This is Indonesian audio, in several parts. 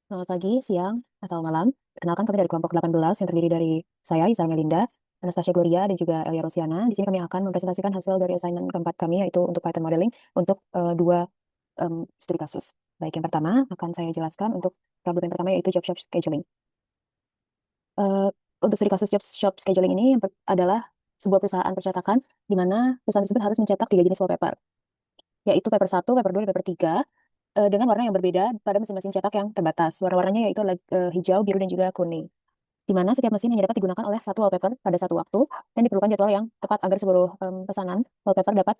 Selamat pagi, siang, atau malam. Perkenalkan kami dari kelompok 18 yang terdiri dari saya, Isa Melinda, Anastasia Gloria, dan juga Elia Rosiana. Di sini kami akan mempresentasikan hasil dari assignment keempat kami, yaitu untuk Python modeling untuk dua studi kasus. Baik, yang pertama akan saya jelaskan untuk problem yang pertama, yaitu job shop scheduling. Eh, untuk studi kasus job shop scheduling ini adalah sebuah perusahaan percetakan di mana perusahaan tersebut harus mencetak 3 jenis wallpaper, yaitu paper 1, paper 2, dan paper 3 dengan warna yang berbeda pada mesin-mesin cetak yang terbatas. Warna-warnanya yaitu hijau, biru, dan juga kuning. Di mana setiap mesin hanya dapat digunakan oleh satu wallpaper pada satu waktu dan diperlukan jadwal yang tepat agar seluruh pesanan wallpaper dapat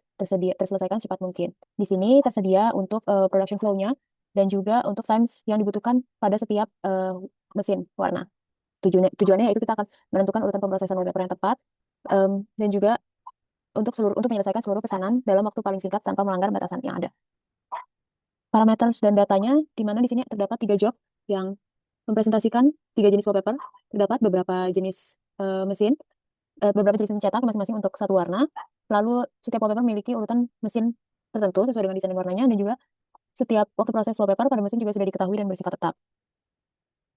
terselesaikan secepat mungkin. Di sini tersedia untuk production flow-nya dan juga untuk times yang dibutuhkan pada setiap mesin warna. Tujuannya yaitu kita akan menentukan urutan pemrosesan wallpaper yang tepat dan juga untuk menyelesaikan seluruh pesanan dalam waktu paling singkat tanpa melanggar batasan yang ada. Parameter dan datanya, di mana di sini terdapat 3 job yang mempresentasikan 3 jenis wallpaper. Terdapat beberapa jenis mesin, beberapa jenis mesin cetak masing-masing untuk satu warna. Lalu setiap wallpaper memiliki urutan mesin tertentu sesuai dengan desain dan warnanya, dan juga setiap waktu proses wallpaper pada mesin juga sudah diketahui dan bersifat tetap.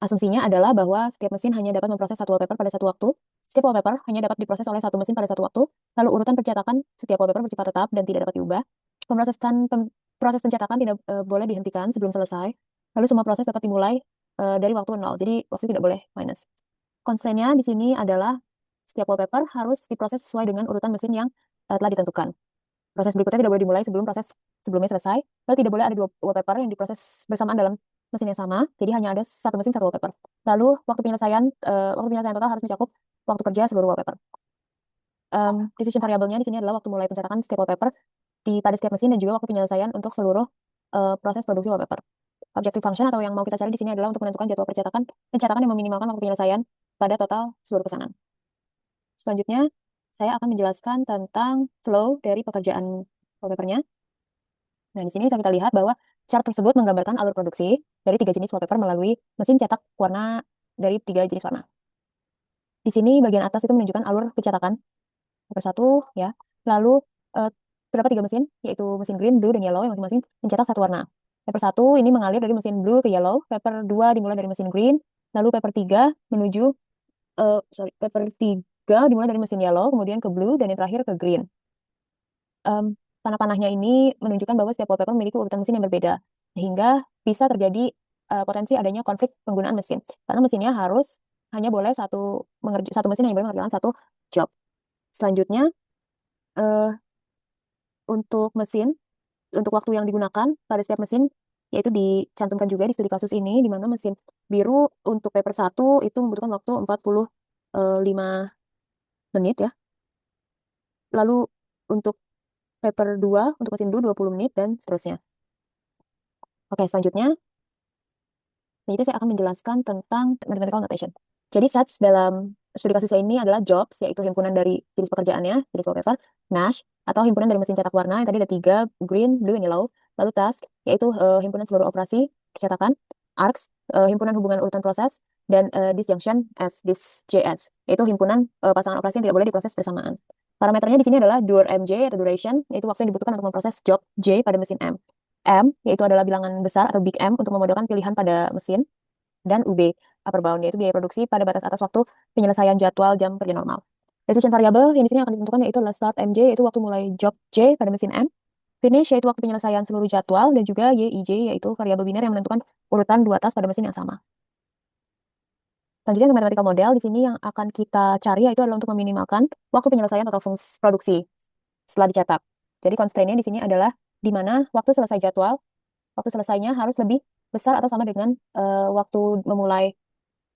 Asumsinya adalah bahwa setiap mesin hanya dapat memproses satu wallpaper pada satu waktu. Setiap wallpaper hanya dapat diproses oleh satu mesin pada satu waktu. Lalu urutan pencetakan setiap wallpaper bersifat tetap dan tidak dapat diubah. Proses pencetakan tidak boleh dihentikan sebelum selesai. Lalu semua proses dapat dimulai dari waktu 0. Jadi waktu tidak boleh minus. Constraint-nya di sini adalah setiap wallpaper harus diproses sesuai dengan urutan mesin yang telah ditentukan. Proses berikutnya tidak boleh dimulai sebelum proses sebelumnya selesai. Lalu tidak boleh ada 2 wallpaper yang diproses bersamaan dalam mesin yang sama. Jadi hanya ada satu mesin satu wallpaper. Lalu waktu penyelesaian total harus mencakup waktu kerja seluruh wallpaper. Decision variabelnya di sini adalah waktu mulai pencetakan setiap wallpaper pada setiap mesin dan juga waktu penyelesaian untuk seluruh proses produksi wallpaper. Objective function atau yang mau kita cari di sini adalah untuk menentukan jadwal pencetakan yang meminimalkan waktu penyelesaian pada total seluruh pesanan. Selanjutnya, saya akan menjelaskan tentang flow dari pekerjaan wallpapernya. Nah, di sini bisa kita lihat bahwa chart tersebut menggambarkan alur produksi dari 3 jenis wallpaper melalui mesin cetak warna dari 3 jenis warna. Di sini bagian atas itu menunjukkan alur pencetakan paper 1 ya. Lalu terdapat 3 mesin, yaitu mesin green, blue, dan yellow yang masing-masing mencetak satu warna. Paper 1 ini mengalir dari mesin blue ke yellow, paper 2 dimulai dari mesin green, lalu paper 3 menuju paper 3 dimulai dari mesin yellow, kemudian ke blue, dan yang terakhir ke green. Panah-panahnya ini menunjukkan bahwa setiap wallpaper memiliki urutan mesin yang berbeda, sehingga bisa terjadi potensi adanya konflik penggunaan mesin. Karena mesinnya satu mesin hanya boleh mengerjakan satu job. Selanjutnya, eh, untuk untuk waktu yang digunakan pada setiap mesin, yaitu dicantumkan juga di studi kasus ini, di mana mesin biru untuk paper 1 itu membutuhkan waktu 45 menit ya. Lalu untuk paper 2, untuk mesin blue 20 menit, dan seterusnya. Oke, selanjutnya, itu saya akan menjelaskan tentang mathematical notation. Jadi sets dalam studi kasus ini adalah jobs, yaitu himpunan dari jenis pekerjaannya, jenis wallpaper, mesh, atau himpunan dari mesin cetak warna, yang tadi ada 3, green, blue, dan yellow. Lalu task, yaitu himpunan seluruh operasi percetakan, arcs, himpunan hubungan urutan proses, dan disjunction S, disjs, yaitu himpunan pasangan operasi yang tidak boleh diproses bersamaan. Parameternya di sini adalah dur mj atau duration, yaitu waktu yang dibutuhkan untuk memproses job J pada mesin M. M, yaitu adalah bilangan besar atau big M untuk memodelkan pilihan pada mesin, dan UB, upper bound, yaitu biaya produksi pada batas atas waktu penyelesaian jadwal jam kerja normal. Decision variable yang di sini akan ditentukan yaitu adalah start MJ, yaitu waktu mulai job J pada mesin M, finish, yaitu waktu penyelesaian seluruh jadwal, dan juga YIJ, yaitu variabel biner yang menentukan urutan 2 task pada mesin yang sama. Selanjutnya untuk mathematical model, di sini yang akan kita cari yaitu adalah untuk meminimalkan waktu penyelesaian atau fungsi produksi setelah dicetak. Jadi constraint-nya di sini adalah di mana waktu selesainya harus lebih besar atau sama dengan waktu memulai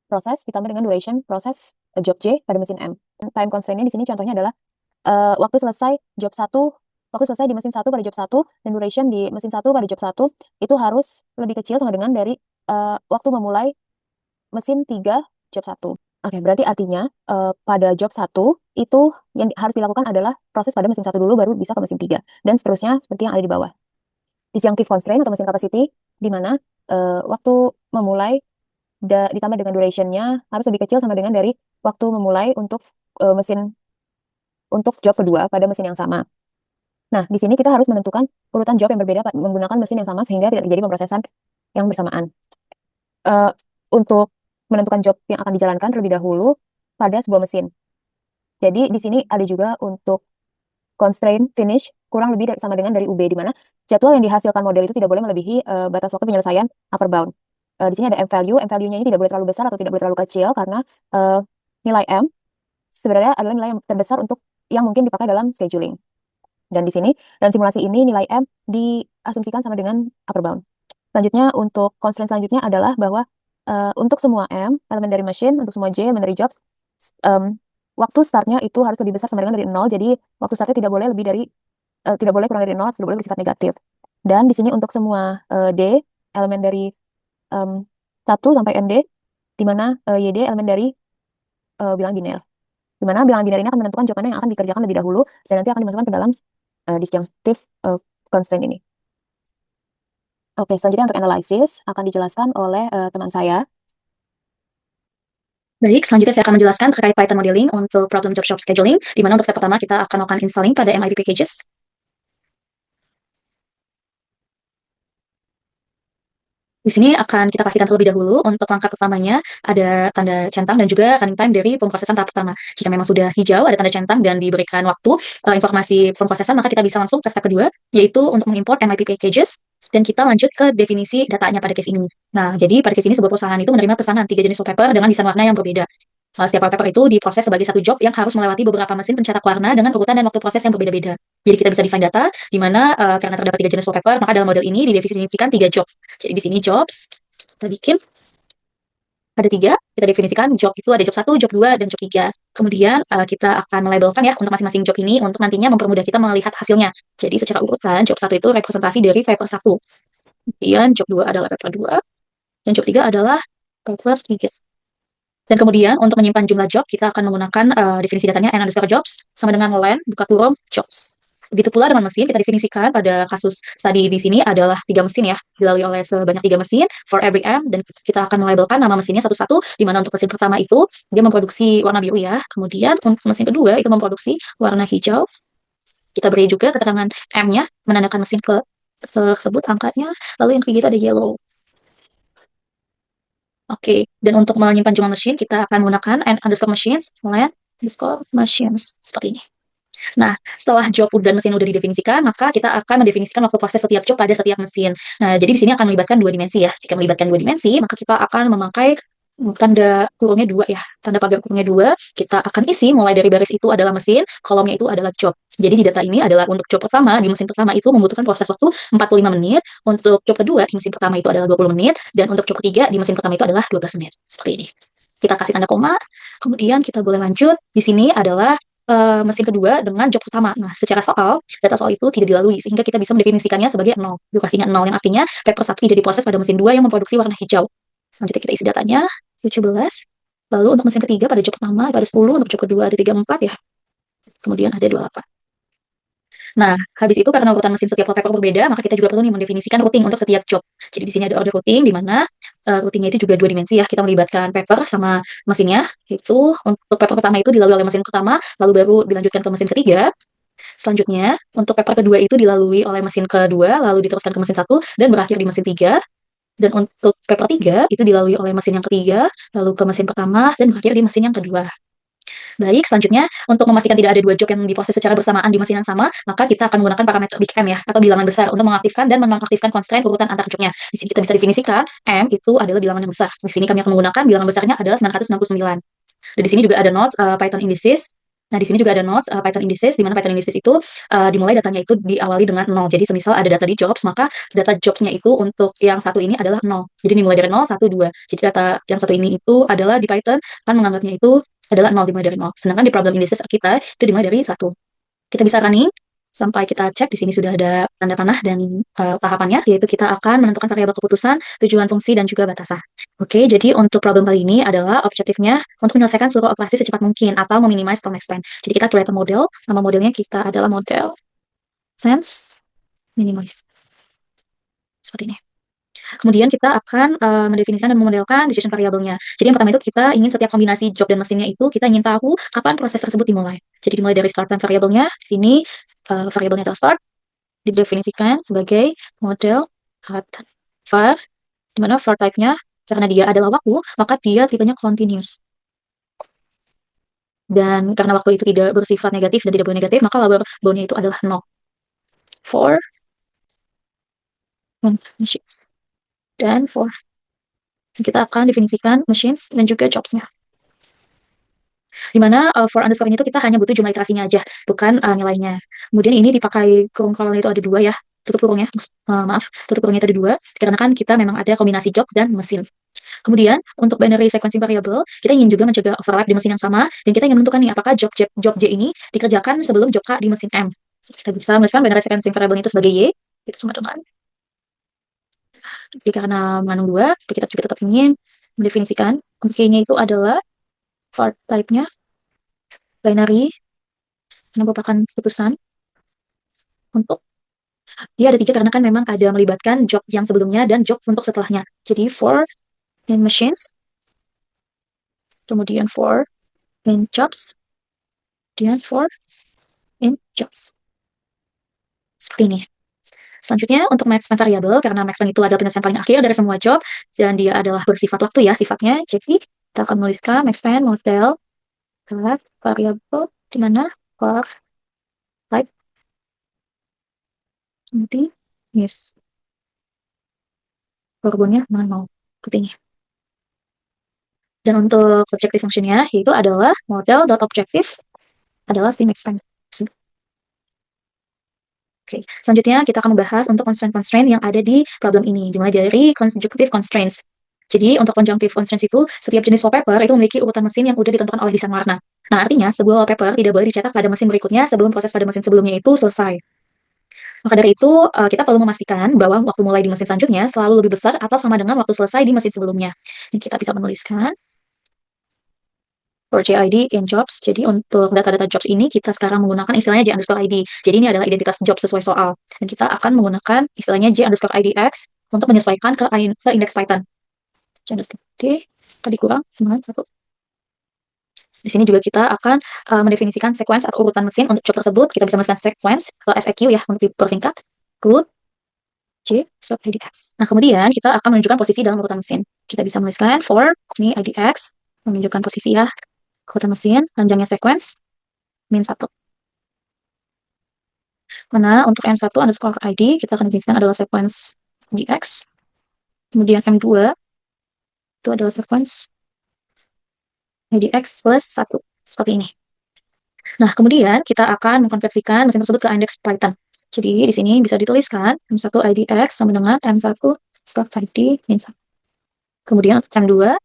proses ditambah dengan duration proses job J pada mesin M. Time constraint-nya di sini contohnya adalah waktu selesai waktu selesai di mesin 1 pada job 1 dan duration di mesin 1 pada job 1 itu harus lebih kecil sama dengan dari waktu memulai mesin 3 job 1. Oke, berarti artinya pada job 1 itu yang harus dilakukan adalah proses pada mesin 1 dulu baru bisa ke mesin 3 dan seterusnya seperti yang ada di bawah. Disjunctive constraint atau mesin capacity di mana waktu memulai ditambah dengan durationnya harus lebih kecil sama dengan dari waktu memulai untuk mesin untuk job kedua pada mesin yang sama. Nah, di sini kita harus menentukan urutan job yang berbeda menggunakan mesin yang sama sehingga tidak terjadi pemrosesan yang bersamaan. eh, untuk menentukan job yang akan dijalankan terlebih dahulu pada sebuah mesin. Jadi di sini ada juga untuk constraint finish kurang lebih sama dengan dari UB, di mana jadwal yang dihasilkan model itu tidak boleh melebihi batas waktu penyelesaian upper bound. Di sini ada M value. M value-nya ini tidak boleh terlalu besar atau tidak boleh terlalu kecil karena eh, nilai M sebenarnya adalah nilai yang terbesar untuk yang mungkin dipakai dalam scheduling. Dan di sini, dalam simulasi ini nilai M diasumsikan sama dengan upper bound. Selanjutnya, untuk constraint selanjutnya adalah bahwa untuk semua M, elemen dari machine, untuk semua J, elemen dari jobs, em, waktu startnya itu harus lebih besar sama dengan dari 0. Jadi, waktu startnya tidak boleh lebih dari, tidak boleh kurang dari 0, tidak boleh bersifat negatif. Dan di sini untuk semua D, elemen dari 1 sampai ND, di mana YD elemen dari bilangan biner. Di mana bilangan biner ini akan menentukan job mana yang akan dikerjakan lebih dahulu, dan nanti akan dimasukkan ke dalam disjunctive constraint ini. Oke, selanjutnya untuk analisis akan dijelaskan oleh teman saya. Baik, selanjutnya saya akan menjelaskan terkait Python modeling untuk problem job shop scheduling, di mana untuk step pertama kita akan melakukan installing pada MIB packages. Di sini akan kita pastikan terlebih dahulu untuk langkah pertamanya ada tanda centang dan juga running time dari pemrosesan tahap pertama. Jika memang sudah hijau, ada tanda centang dan diberikan waktu informasi pemrosesan, maka kita bisa langsung ke step kedua, yaitu untuk mengimport MIP packages, dan kita lanjut ke definisi datanya pada case ini. Nah, jadi pada case ini sebuah perusahaan itu menerima pesanan 3 jenis wallpaper dengan desain warna yang berbeda. Setiap wallpaper itu diproses sebagai satu job yang harus melewati beberapa mesin pencetak warna dengan urutan dan waktu proses yang berbeda-beda. Jadi kita bisa define data, di mana karena terdapat 3 jenis wallpaper, maka dalam model ini didefinisikan 3 job. Jadi di sini jobs, kita bikin ada 3, kita definisikan job itu ada job 1, job 2, dan job 3. Kemudian kita akan melabelkan ya untuk masing-masing job ini untuk nantinya mempermudah kita melihat hasilnya. Jadi secara urutan, job 1 itu representasi dari paper 1. Kemudian job 2 adalah paper 2, dan job 3 adalah paper 3. Dan kemudian untuk menyimpan jumlah job, kita akan menggunakan definisi datanya n_jobs sama dengan len buka kurung jobs. Begitu pula dengan mesin, kita definisikan pada kasus tadi di sini adalah 3 mesin ya, dilalui oleh sebanyak 3 mesin for every M, dan kita akan melabelkan nama mesinnya satu-satu, di mana untuk mesin pertama itu dia memproduksi warna biru ya, kemudian untuk mesin kedua itu memproduksi warna hijau. Kita beri juga keterangan M-nya, menandakan mesin ke tersebut angkanya, lalu yang ketiga itu ada yellow. Oke, dan untuk menyimpan jumlah mesin, kita akan menggunakan n_machines, len machines, seperti ini. Nah, setelah job dan mesin udah didefinisikan, maka kita akan mendefinisikan waktu proses setiap job pada setiap mesin. Nah, jadi di sini akan melibatkan 2 dimensi ya. Jika melibatkan 2 dimensi, maka kita akan memakai tanda kurungnya 2 ya. Tanda pagar kurungnya 2, kita akan isi mulai dari baris itu adalah mesin, kolomnya itu adalah job. Jadi di data ini adalah untuk job pertama, di mesin pertama itu membutuhkan proses waktu 45 menit, untuk job kedua di mesin pertama itu adalah 20 menit, dan untuk job ketiga di mesin pertama itu adalah 12 menit. Seperti ini. Kita kasih tanda koma, kemudian kita boleh lanjut. Di sini adalah mesin kedua dengan job pertama. Nah, secara soal, data soal itu tidak dilalui, sehingga kita bisa mendefinisikannya sebagai 0. Durasinya 0, yang artinya paper 1 tidak diproses pada mesin 2 yang memproduksi warna hijau. Selanjutnya kita isi datanya, 17. Lalu untuk mesin ketiga pada job pertama itu ada 10, untuk job kedua ada 34 ya. Kemudian ada 28. Nah, habis itu karena urutan mesin setiap wallpaper berbeda, maka kita juga perlu nih mendefinisikan routing untuk setiap job. Jadi di sini ada order routing, di mana routingnya itu juga 2 dimensi ya. Kita melibatkan paper sama mesinnya. Itu untuk paper pertama itu dilalui oleh mesin pertama, lalu baru dilanjutkan ke mesin ketiga. Selanjutnya, untuk paper kedua itu dilalui oleh mesin kedua, lalu diteruskan ke mesin 1, dan berakhir di mesin 3. Dan untuk paper 3 itu dilalui oleh mesin yang ketiga, lalu ke mesin pertama, dan berakhir di mesin yang kedua. Baik, selanjutnya untuk memastikan tidak ada 2 job yang diproses secara bersamaan di mesin yang sama, maka kita akan menggunakan parameter big M ya, atau bilangan besar untuk mengaktifkan dan menonaktifkan constraint urutan antar jobnya. Di sini kita bisa definisikan M itu adalah bilangan yang besar. Di sini kami akan menggunakan bilangan besarnya adalah 969. Dan di sini juga ada nodes Python indices. Nah, di sini juga ada nodes Python indices, di mana Python indices itu dimulai datanya itu diawali dengan 0. Jadi semisal ada data di jobs, maka data jobsnya itu untuk yang satu ini adalah 0. Jadi dimulai dari 0, 1, 2. Jadi data yang satu ini itu adalah di Python, kan menganggapnya itu adalah 0, dimulai dari 0. Sedangkan di problem indices kita itu dimulai dari 1. Kita bisa running sampai kita cek di sini sudah ada tanda panah dan tahapannya, yaitu kita akan menentukan variabel keputusan, tujuan fungsi, dan juga batasan. Oke, jadi untuk problem kali ini adalah objektifnya untuk menyelesaikan seluruh operasi secepat mungkin atau meminimize time expand. Jadi kita create a model, nama modelnya kita adalah model sense minimize. Seperti ini. Kemudian kita akan mendefinisikan dan memodelkan decision variabelnya. Jadi yang pertama itu kita ingin setiap kombinasi job dan mesinnya itu kita ingin tahu kapan proses tersebut dimulai. Jadi dimulai dari start time variabelnya. Di sini variabelnya adalah start, didefinisikan sebagai model var, di mana var type-nya Karena dia adalah waktu, maka dia tipenya continuous. Dan karena waktu itu tidak bersifat negatif dan tidak boleh negatif, maka labor boundnya itu adalah 0. For machines. Dan for. Kita akan definisikan machines dan juga jobs-nya. Dimana for underscore ini tuh kita hanya butuh jumlah iterasinya aja, bukan nilainya. Kemudian ini dipakai kurung kolonnya itu ada dua ya, tutup kurungnya, maaf, tutup kurungnya itu ada dua, karena kan kita memang ada kombinasi job dan mesin. Kemudian untuk binary sequencing variable, kita ingin juga mencegah overlap di mesin yang sama, dan kita ingin menentukan nih apakah job J ini dikerjakan sebelum job K di mesin M. Kita bisa menuliskan binary sequencing variable itu sebagai Y, itu sama dengan. Jadi karena mengandung dua, kita juga tetap ingin mendefinisikan untuk Y-nya itu adalah part type-nya binary, yang merupakan putusan untuk dia ada tiga karena kan memang ada melibatkan job yang sebelumnya dan job untuk setelahnya. Jadi for in machines, kemudian for in jobs, kemudian for in jobs. Seperti ini. Selanjutnya untuk maxman variable, karena maxman itu adalah penyelesaian paling akhir dari semua job, dan dia adalah bersifat waktu ya sifatnya. Jadi kita akan menuliskan maxman model variable di mana for type nanti yes korbannya mana mau seperti ini. Dan untuk objective functionnya yaitu adalah model.objective adalah si maxman. Oke, selanjutnya kita akan membahas untuk constraint-constraint yang ada di problem ini, dimulai dari conjunctive constraints. Jadi, untuk conjunctive constraints itu, setiap jenis wallpaper itu memiliki urutan mesin yang sudah ditentukan oleh desain warna. Nah, artinya, sebuah wallpaper tidak boleh dicetak pada mesin berikutnya sebelum proses pada mesin sebelumnya itu selesai. Maka dari itu, kita perlu memastikan bahwa waktu mulai di mesin selanjutnya selalu lebih besar atau sama dengan waktu selesai di mesin sebelumnya. Jadi, kita bisa menuliskan for JID in jobs. Jadi untuk data-data jobs ini kita sekarang menggunakan istilahnya J underscore ID. Jadi ini adalah identitas job sesuai soal. Dan kita akan menggunakan istilahnya J underscore IDX untuk menyesuaikan ke index Python. J underscore ID, tadi kurang, semangat, satu. Di sini juga kita akan mendefinisikan sequence atau urutan mesin untuk job tersebut. Kita bisa menuliskan sequence atau SEQ ya untuk dipersingkat. Good. J sub IDX. Nah, kemudian kita akan menunjukkan posisi dalam urutan mesin. Kita bisa menuliskan for ini IDX, menunjukkan posisi ya urutan mesin, panjangnya sequence, min 1. Mana untuk M1 underscore ID, kita akan definisikan adalah sequence IDX. Kemudian M2, itu adalah sequence IDX plus 1. Seperti ini. Nah, kemudian kita akan mengkonversikan mesin tersebut ke index Python. Jadi, di sini bisa dituliskan M1 IDX sama dengan M1 underscore ID min 1. Kemudian untuk M2,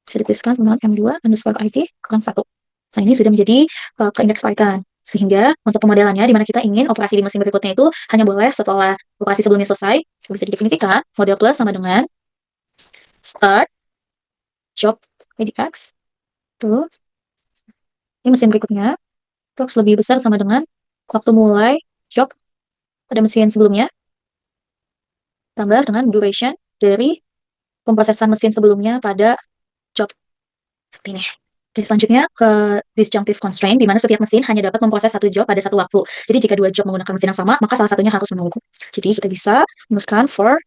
bisa dituliskan dengan M2 underscore ID kurang 1. Nah, ini sudah menjadi ke index Python. Sehingga untuk pemodelannya, di mana kita ingin operasi di mesin berikutnya itu hanya boleh setelah operasi sebelumnya selesai, bisa didefinisikan model plus sama dengan start job IDX. Tuh. Ini mesin berikutnya. Terus lebih besar sama dengan waktu mulai job pada mesin sebelumnya. Tambah dengan duration dari pemrosesan mesin sebelumnya pada job. Seperti ini. Jadi selanjutnya ke disjunctive constraint, di mana setiap mesin hanya dapat memproses satu job pada satu waktu. Jadi jika dua job menggunakan mesin yang sama, maka salah satunya harus menunggu. Jadi kita bisa menuliskan for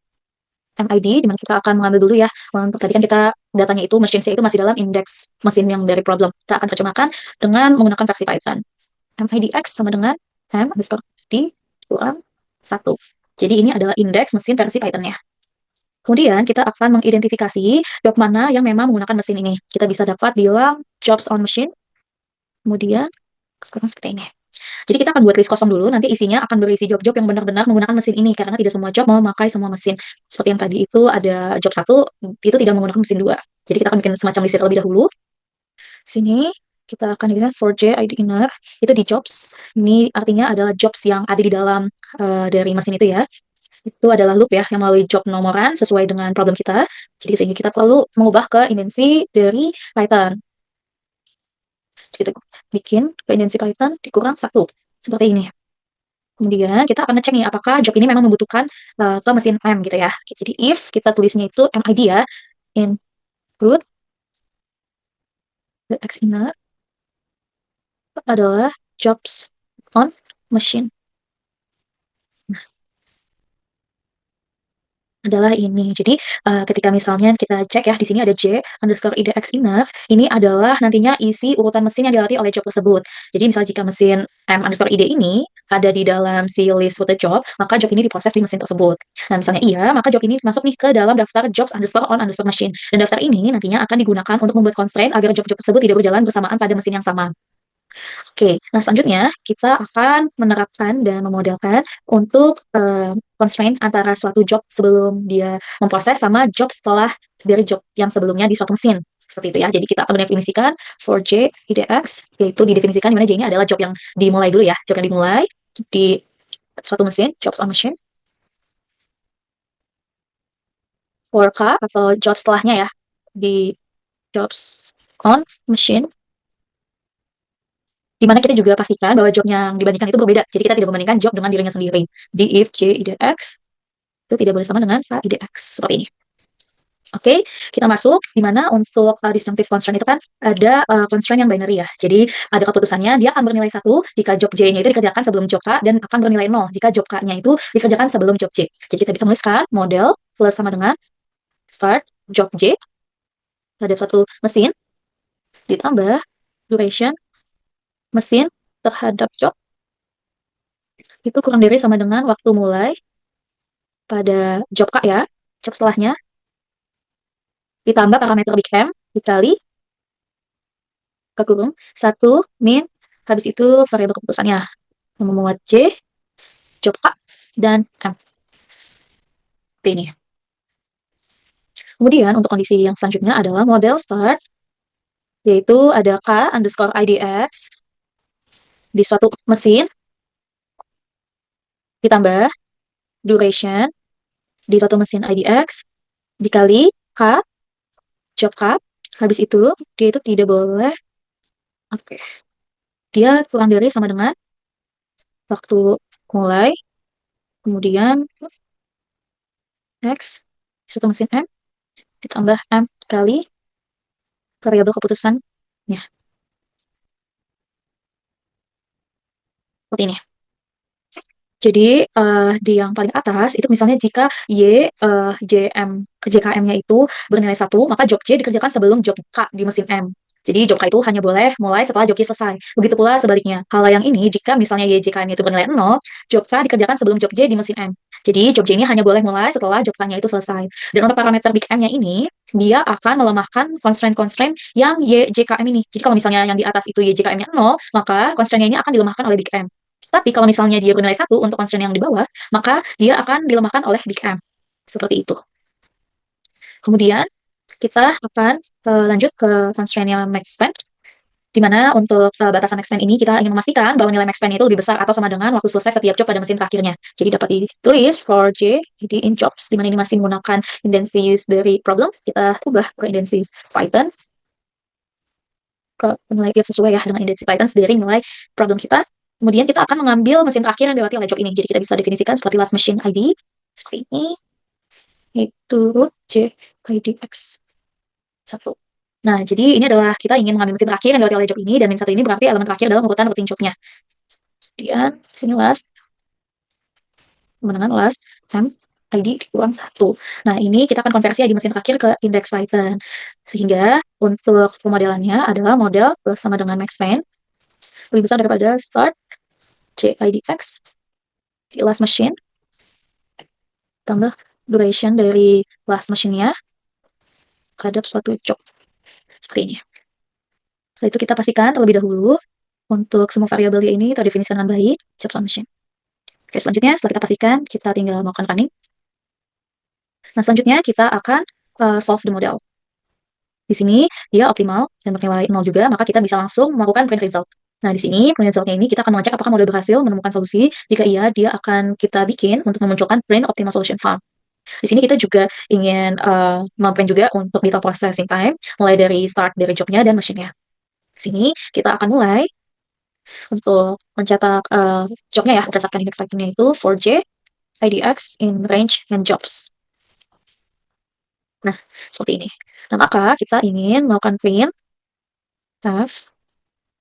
MID, di mana kita akan mengambil dulu ya. Untuk tadi kan kita datanya itu, mesin C itu masih dalam indeks mesin yang dari problem. Kita akan terjemahkan dengan menggunakan versi Python. MIDX sama dengan M underscore D kurang 1. Jadi ini adalah indeks mesin versi Python-nya. Kemudian kita akan mengidentifikasi job mana yang memang menggunakan mesin ini. Kita bisa dapat bilang jobs on machine. Kemudian kurang seperti ini. Jadi kita akan buat list kosong dulu, nanti isinya akan berisi job-job yang benar-benar menggunakan mesin ini, karena tidak semua job memakai semua mesin. Seperti yang tadi itu ada job 1, itu tidak menggunakan mesin 2. Jadi kita akan bikin semacam list terlebih dahulu. Sini kita akan lihat for J ID inner, itu di jobs. Ini artinya adalah jobs yang ada di dalam dari mesin itu ya. Itu adalah loop ya, yang melalui job nomoran sesuai dengan problem kita. Jadi sehingga kita perlu mengubah ke indensi dari Python. Jadi kita bikin ke indensi Python dikurang 1. Seperti ini. Kemudian kita akan ngecek nih apakah job ini memang membutuhkan ke mesin M gitu ya. Jadi if kita tulisnya itu MID ya, include the X inner adalah jobs on machine. adalah ini. Jadi, ketika misalnya kita cek ya, di sini ada J underscore IDX inner, ini adalah nantinya isi urutan mesin yang dilatih oleh job tersebut. Jadi misal jika mesin M underscore ID ini ada di dalam si list with the job, maka job ini diproses di mesin tersebut. Nah, misalnya iya, maka job ini masuk nih ke dalam daftar jobs underscore on underscore machine. Dan daftar ini nantinya akan digunakan untuk membuat constraint agar job-job tersebut tidak berjalan bersamaan pada mesin yang sama. Oke, nah selanjutnya kita akan menerapkan dan memodelkan untuk constraint antara suatu job sebelum dia memproses sama job setelah dari job yang sebelumnya di suatu mesin. Seperti itu ya. Jadi kita akan mendefinisikan for J IDX, yaitu didefinisikan di mana J ini adalah job yang dimulai dulu ya. Job yang dimulai di suatu mesin, jobs on machine. For K atau job setelahnya ya, di jobs on machine, di mana kita juga pastikan bahwa job yang dibandingkan itu berbeda. Jadi kita tidak membandingkan job dengan dirinya sendiri. Di if J IDX itu tidak boleh sama dengan K IDX seperti ini. Oke, kita masuk di mana untuk disjunctive constraint itu kan ada constraint yang binary ya. Jadi ada keputusannya dia akan bernilai 1 jika job J-nya itu dikerjakan sebelum job K dan akan bernilai 0 jika job K-nya itu dikerjakan sebelum job J. Jadi kita bisa menuliskan model plus sama dengan start job J pada suatu mesin ditambah duration mesin terhadap job itu kurang dari sama dengan waktu mulai pada job K ya, job setelahnya, ditambah parameter big M dikali kekurung 1 min, habis itu variabel keputusannya memuat J, job K, dan M. Seperti ini. Kemudian untuk kondisi yang selanjutnya adalah model start, yaitu ada K underscore IDX di suatu mesin, ditambah duration di suatu mesin IDX, dikali K, job K, habis itu dia itu tidak boleh, oke, dia kurang dari sama dengan waktu mulai, kemudian X, suatu mesin M, ditambah M kali variabel keputusannya. Seperti ini. Jadi di yang paling atas itu misalnya jika Y, JM, JKM-nya itu bernilai 1, maka job J dikerjakan sebelum job K di mesin M. Jadi job K itu hanya boleh mulai setelah job J selesai. Begitu pula sebaliknya. Hal yang ini jika misalnya Y, JKM-nya itu bernilai 0, job K dikerjakan sebelum job J di mesin M. Jadi job J ini hanya boleh mulai setelah job K-nya itu selesai. Dan untuk parameter big M-nya ini, dia akan melemahkan constraint-constraint yang Y, JKM ini. Jadi kalau misalnya yang di atas itu Y, JKM-nya 0, maka constraint-nya ini akan dilemahkan oleh big M. Tapi kalau misalnya dia bernilai 1 untuk constraint yang di bawah, maka dia akan dilemahkan oleh big M. Seperti itu. Kemudian, kita akan lanjut ke constraint-nya max span, di mana untuk batasan max span ini kita ingin memastikan bahwa nilai max span itu lebih besar atau sama dengan waktu selesai setiap job pada mesin terakhirnya. Jadi dapat ditulis for J, jadi in jobs, di mana ini masih menggunakan indices dari problem, kita ubah ke indices Python, ke nilai sesuai ya dengan indices Python dari nilai problem kita. Kemudian kita akan mengambil mesin terakhir yang dilewati oleh job ini. Jadi kita bisa definisikan seperti last machine ID, seperti ini, itu root J IDX 1. Nah, jadi ini adalah kita ingin mengambil mesin terakhir yang dilewati oleh job ini, dan min 1 ini berarti elemen terakhir dalam urutan routing jobnya. Kemudian, sini last, kemenangan last, M, ID kurang 1. Nah, ini kita akan konversi ID mesin terakhir ke index Python. Sehingga untuk pemodelannya adalah model sama dengan max span, lebih besar daripada start JIDX di last machine tambah duration dari last machine-nya terhadap suatu job seperti ini. Setelah itu kita pastikan terlebih dahulu untuk semua variabel ini terdefinisikan dengan baik job on machine. Oke, selanjutnya setelah kita pastikan kita tinggal melakukan running. Nah, selanjutnya kita akan solve the model. Di sini dia optimal dan bernilai 0 juga, maka kita bisa langsung melakukan print result. Nah, di sini print resultnya ini kita akan mengecek apakah model berhasil menemukan solusi. Jika iya, dia akan kita bikin untuk memunculkan print optimal solution found. Di sini kita juga ingin memprint juga untuk data processing time, mulai dari start dari jobnya dan mesinnya. Di sini kita akan mulai untuk mencetak jobnya ya, berdasarkan index type-nya itu for J, IDX in range and jobs. Nah, seperti ini. Nah, maka kita ingin melakukan print tab.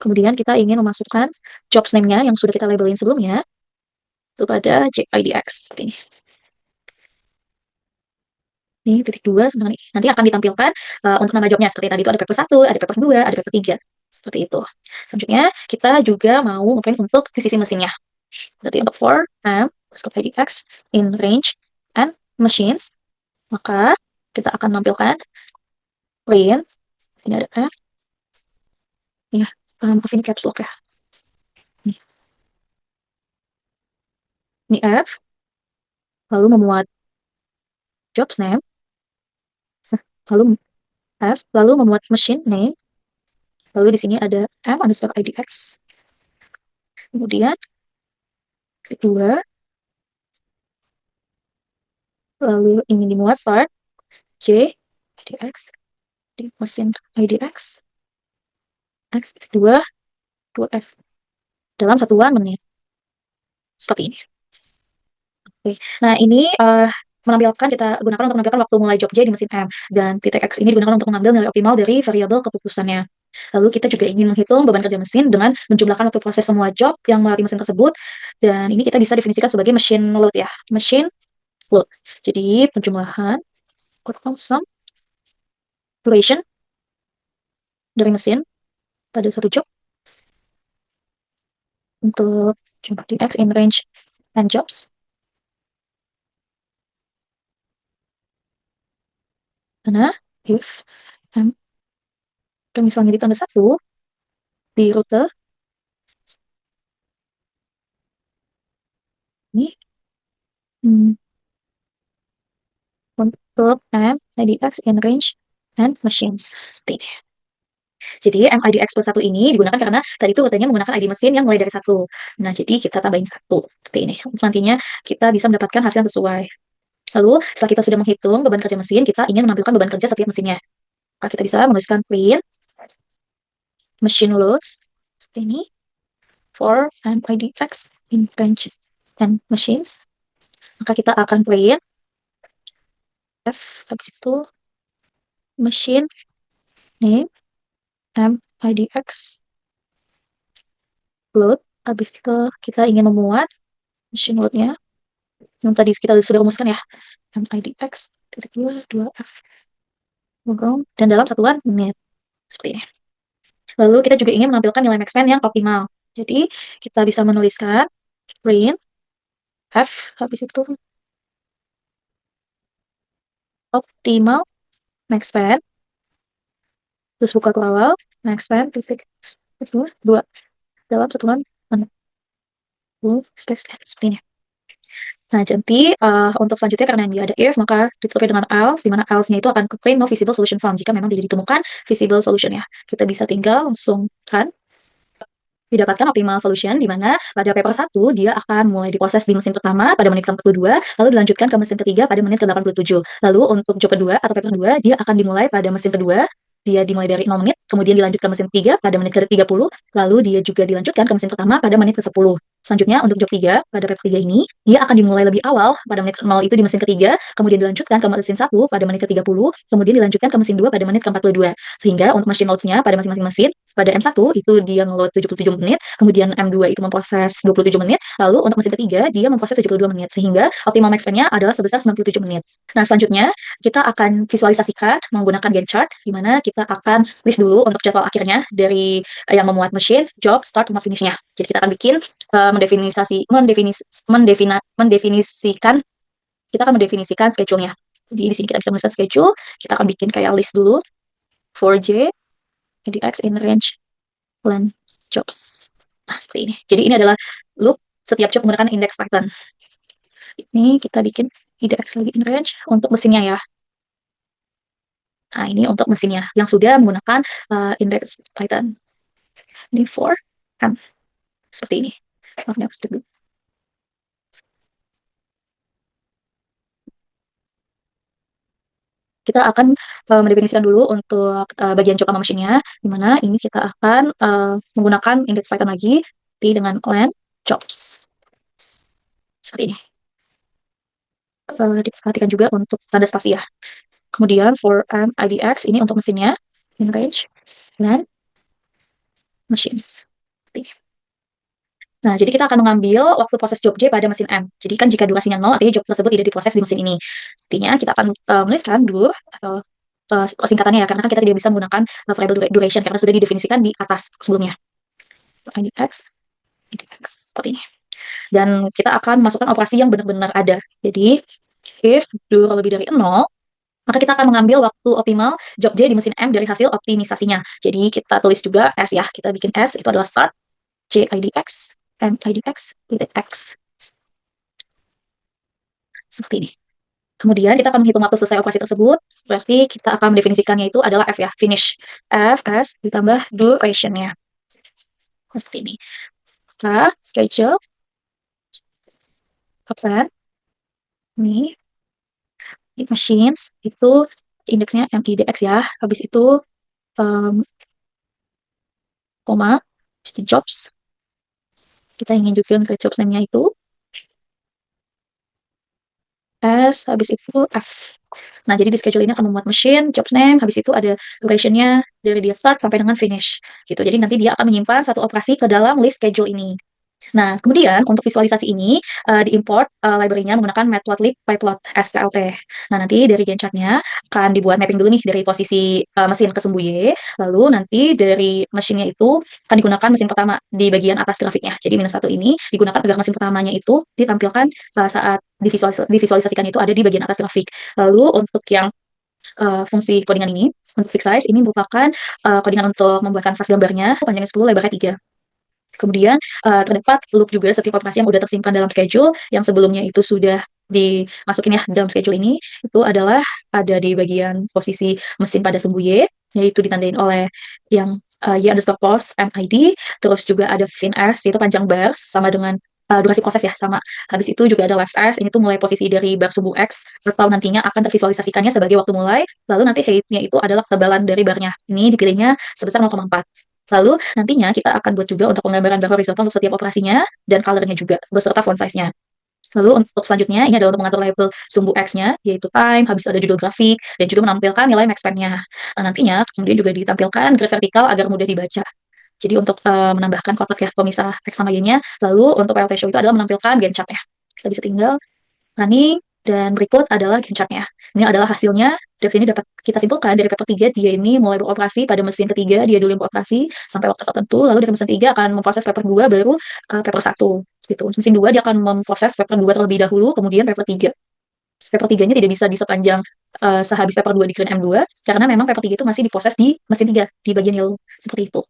Kemudian kita ingin memasukkan jobs name-nya yang sudah kita labelin sebelumnya itu pada JIDX seperti ini. Ini titik 2, nanti akan ditampilkan untuk nama jobnya. Seperti tadi itu ada paper 1, ada paper 2, ada paper 3. Seperti itu. Selanjutnya, kita juga mau ngeprint untuk sisi mesinnya. Berarti untuk for scope IDX in range and machines, maka kita akan menampilkan print. Ini ada F. Ya, maaf ini caps lock ya. Ini F, lalu memuat jobs name, lalu F, lalu memuat machine name, lalu di sini ada M underscore IDX. Kemudian kedua, lalu ingin dimuat start J IDX di mesin IDX X kedua 2F dalam satuan menit seperti ini. Oke. Nah, ini menampilkan kita gunakan untuk menampilkan waktu mulai job J di mesin M, dan titik X ini digunakan untuk mengambil nilai optimal dari variabel keputusannya. Lalu kita juga ingin menghitung beban kerja mesin dengan menjumlahkan waktu proses semua job yang melalui mesin tersebut, dan ini kita bisa definisikan sebagai machine load ya, machine load. Jadi penjumlahan sum duration dari mesin pada satu job untuk job di X in range and jobs. Karena if M misalnya ditambah 1 di rute ini untuk M IDX in range and machines seperti ini. Jadi MIDX plus 1 ini digunakan karena tadi itu rutenya menggunakan ID mesin yang mulai dari 1. Nah, jadi kita tambahin 1 seperti ini. Nantinya kita bisa mendapatkan hasil yang sesuai. Lalu setelah kita sudah menghitung beban kerja mesin, kita ingin menampilkan beban kerja setiap mesinnya. Maka kita bisa menuliskan print machine loads seperti ini for MIDX in range and machines. Maka kita akan print F habis itu machine name MIDX load, habis itu kita ingin memuat machine load-nya yang tadi kita sudah rumuskan ya, MIDX titik 2F dan dalam satuan menit seperti ini. Lalu kita juga ingin menampilkan nilai max span yang optimal, jadi kita bisa menuliskan print F habis itu optimal max span, terus buka kurang max span titik 2 dalam satuan menit seperti ini. Nah, jadi untuk selanjutnya karena dia ada if, maka ditutupi dengan else, di mana else-nya itu akan ke print no visible solution found jika memang tidak ditemukan visible solution ya. Kita bisa tinggal langsung kan didapatkan optimal solution, di mana pada paper 1 dia akan mulai diproses di mesin pertama pada menit ke-42, lalu dilanjutkan ke mesin ketiga pada menit ke-87. Lalu untuk job kedua atau paper 2, dia akan dimulai pada mesin kedua, dia dimulai dari 0 menit, kemudian dilanjutkan mesin ketiga pada menit ke-30, lalu dia juga dilanjutkan ke mesin pertama pada menit ke-10. Selanjutnya untuk job 3, pada paper 3 ini, dia akan dimulai lebih awal pada menit ke-0 itu di mesin ketiga, kemudian dilanjutkan ke mesin 1 pada menit ke-30, kemudian dilanjutkan ke mesin 2 pada menit ke-42. Sehingga untuk machine loads-nya pada masing-masing mesin, pada M1 itu dia nge-load 77 menit, kemudian M2 itu memproses 27 menit, lalu untuk mesin ketiga dia memproses 72 menit, sehingga optimal max span-nya adalah sebesar 97 menit. Nah, selanjutnya kita akan visualisasikan menggunakan Gantt chart, di mana kita akan list dulu untuk jadwal akhirnya dari yang memuat mesin, job, start, sama finish-nya. Jadi kita akan bikin mendefinisikan, kita akan mendefinisikan schedule-nya. Jadi di sini kita bisa menuliskan schedule, kita akan bikin kayak list dulu for J IDX in range plan jobs. Nah, seperti ini. Jadi ini adalah loop setiap job menggunakan index Python. Ini kita bikin IDX lagi in range untuk mesinnya ya. Nah, ini untuk mesinnya yang sudah menggunakan index Python. Ini for kan seperti ini. Maaf, ini dulu. Kita akan mendefinisikan dulu untuk bagian job sama mesinnya, di mana ini kita akan menggunakan index Python lagi dengan len jobs. Seperti ini. Diperhatikan juga untuk tanda spasi ya. Kemudian for IDX ini untuk mesinnya in range dan machines. Seperti ini. Nah, jadi kita akan mengambil waktu proses job J pada mesin M. Jadi kan jika durasinya 0, artinya job tersebut tidak diproses di mesin ini. Artinya kita akan menuliskan dur atau singkatannya ya, karena kan kita tidak bisa menggunakan variable duration karena sudah didefinisikan di atas sebelumnya. IDX, IDX, seperti ini. Dan kita akan masukkan operasi yang benar-benar ada. Jadi, if dur lebih dari 0, maka kita akan mengambil waktu optimal job J di mesin M dari hasil optimisasinya. Jadi kita tulis juga S ya, kita bikin S, itu adalah start, J IDX, M IDX, titik X. Seperti ini. Kemudian kita akan menghitung waktu selesai operasi tersebut, berarti kita akan mendefinisikannya itu adalah F ya, finish. F, S, ditambah duration-nya. Seperti ini. Nah, schedule, append, ini, machines, itu indeksnya MIDX ya. Habis itu, koma, jobs. Kita ingin juga ke jobs name-nya itu. S, habis itu F. Nah, jadi di schedule ini akan membuat machine, jobs name, habis itu ada duration-nya dari dia start sampai dengan finish. Gitu. Jadi nanti dia akan menyimpan satu operasi ke dalam list schedule ini. Nah, kemudian untuk visualisasi ini diimport library-nya menggunakan matplotlib pyplot SPLT. Nah, nanti dari Gantt chart-nya akan dibuat mapping dulu nih dari posisi mesin ke sumbu Y, lalu nanti dari mesinnya itu akan digunakan mesin pertama di bagian atas grafiknya. Jadi -1 ini digunakan agar mesin pertamanya itu ditampilkan saat divisualisasikan itu ada di bagian atas grafik. Lalu untuk yang fungsi codingan ini, untuk fix size ini merupakan codingan untuk membuat kanvas gambarnya, panjangnya 10, lebarnya 3. Kemudian terdapat loop juga setiap operasi yang sudah tersimpan dalam schedule yang sebelumnya itu sudah dimasukin ya dalam schedule ini itu adalah ada di bagian posisi mesin pada sumbu Y, yaitu ditandain oleh yang Y underscore post MID, terus juga ada fin S yaitu panjang bar sama dengan durasi proses ya sama. Habis itu juga ada left S, ini tuh mulai posisi dari bar sumbu X atau nantinya akan tervisualisasikannya sebagai waktu mulai, lalu nanti height-nya itu adalah ketebalan dari barnya. Ini dipilihnya sebesar 0,4. Lalu nantinya kita akan buat juga untuk penggambaran bar horizontal untuk setiap operasinya dan color-nya juga beserta font size-nya. Lalu untuk selanjutnya ini adalah untuk mengatur label sumbu X-nya yaitu time, habis itu ada judul grafik dan juga menampilkan nilai max span-nya. Nah, nantinya kemudian juga ditampilkan grid vertikal agar mudah dibaca. Jadi untuk menambahkan kotak ya pemisah X sama Y-nya, lalu untuk PLT show itu adalah menampilkan Gantt chart-nya. Kita bisa tinggal running, dan berikut adalah Gantt chart-nya. Ini adalah hasilnya. Dari sini dapat kita simpulkan dari paper 3 dia ini mulai beroperasi pada mesin ketiga, dia dulu yang beroperasi sampai waktu tertentu, lalu dari mesin 3 akan memproses paper 2 baru paper 1 gitu. Mesin 2 dia akan memproses paper 2 terlebih dahulu, kemudian paper 3. Paper 3-nya tidak bisa di sepanjang sehabis paper 2 di Green M2 karena memang paper 3 itu masih diproses di mesin 3 di bagian yellow seperti itu.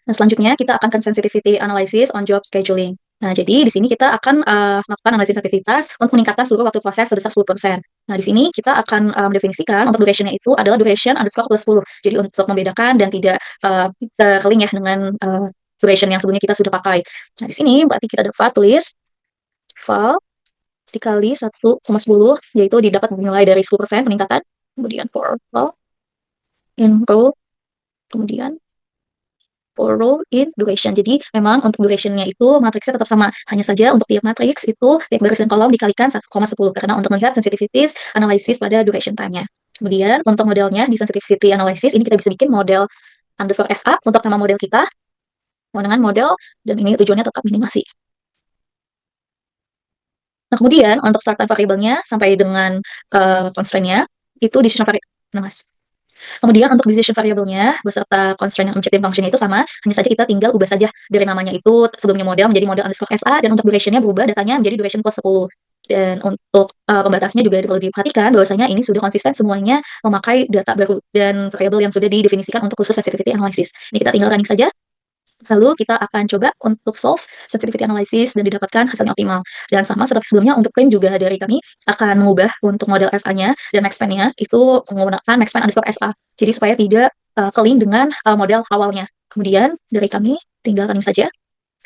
Nah, selanjutnya kita akan ke sensitivity analysis on job scheduling. Nah, jadi di sini kita akan melakukan analisis sensitivitas untuk meningkatkan seluruh waktu proses sebesar 10%. Nah, di sini kita akan mendefinisikan untuk duration-nya itu adalah duration underscore plus 10. Jadi untuk membedakan dan tidak terlink ya dengan duration yang sebelumnya kita sudah pakai. Nah, di sini berarti kita dapat tulis val dikali 1,10, yaitu didapat nilai dari 10% peningkatan. Kemudian for val in row, kemudian for row in duration. Jadi memang untuk durationnya itu matriksnya tetap sama. Hanya saja untuk tiap matriks itu tiap baris dan kolom dikalikan 1,10 karena untuk melihat sensitivities analysis pada duration time-nya. Kemudian untuk modelnya di sensitivity analysis ini kita bisa bikin model underscore FA untuk nama model kita dengan model dan ini tujuannya tetap minimasi. Nah, kemudian untuk start time variable-nya sampai dengan constraint-nya itu decision variable. Nah, Mas. Kemudian untuk decision variable-nya beserta constraint yang objective function itu sama, hanya saja kita tinggal ubah saja dari namanya itu sebelumnya model menjadi model underscore SA dan untuk duration-nya berubah datanya menjadi duration plus 10. Dan untuk pembatasnya juga perlu diperhatikan bahwasanya ini sudah konsisten semuanya memakai data baru dan variable yang sudah didefinisikan untuk khusus sensitivity analysis. Ini kita tinggal running saja. Lalu kita akan coba untuk solve sensitivity analysis dan didapatkan hasilnya optimal. Dan sama seperti sebelumnya untuk print juga dari kami akan mengubah untuk model FA-nya dan max span-nya itu menggunakan max span underscore SA. Jadi supaya tidak ke-link dengan model awalnya. Kemudian dari kami tinggal running saja.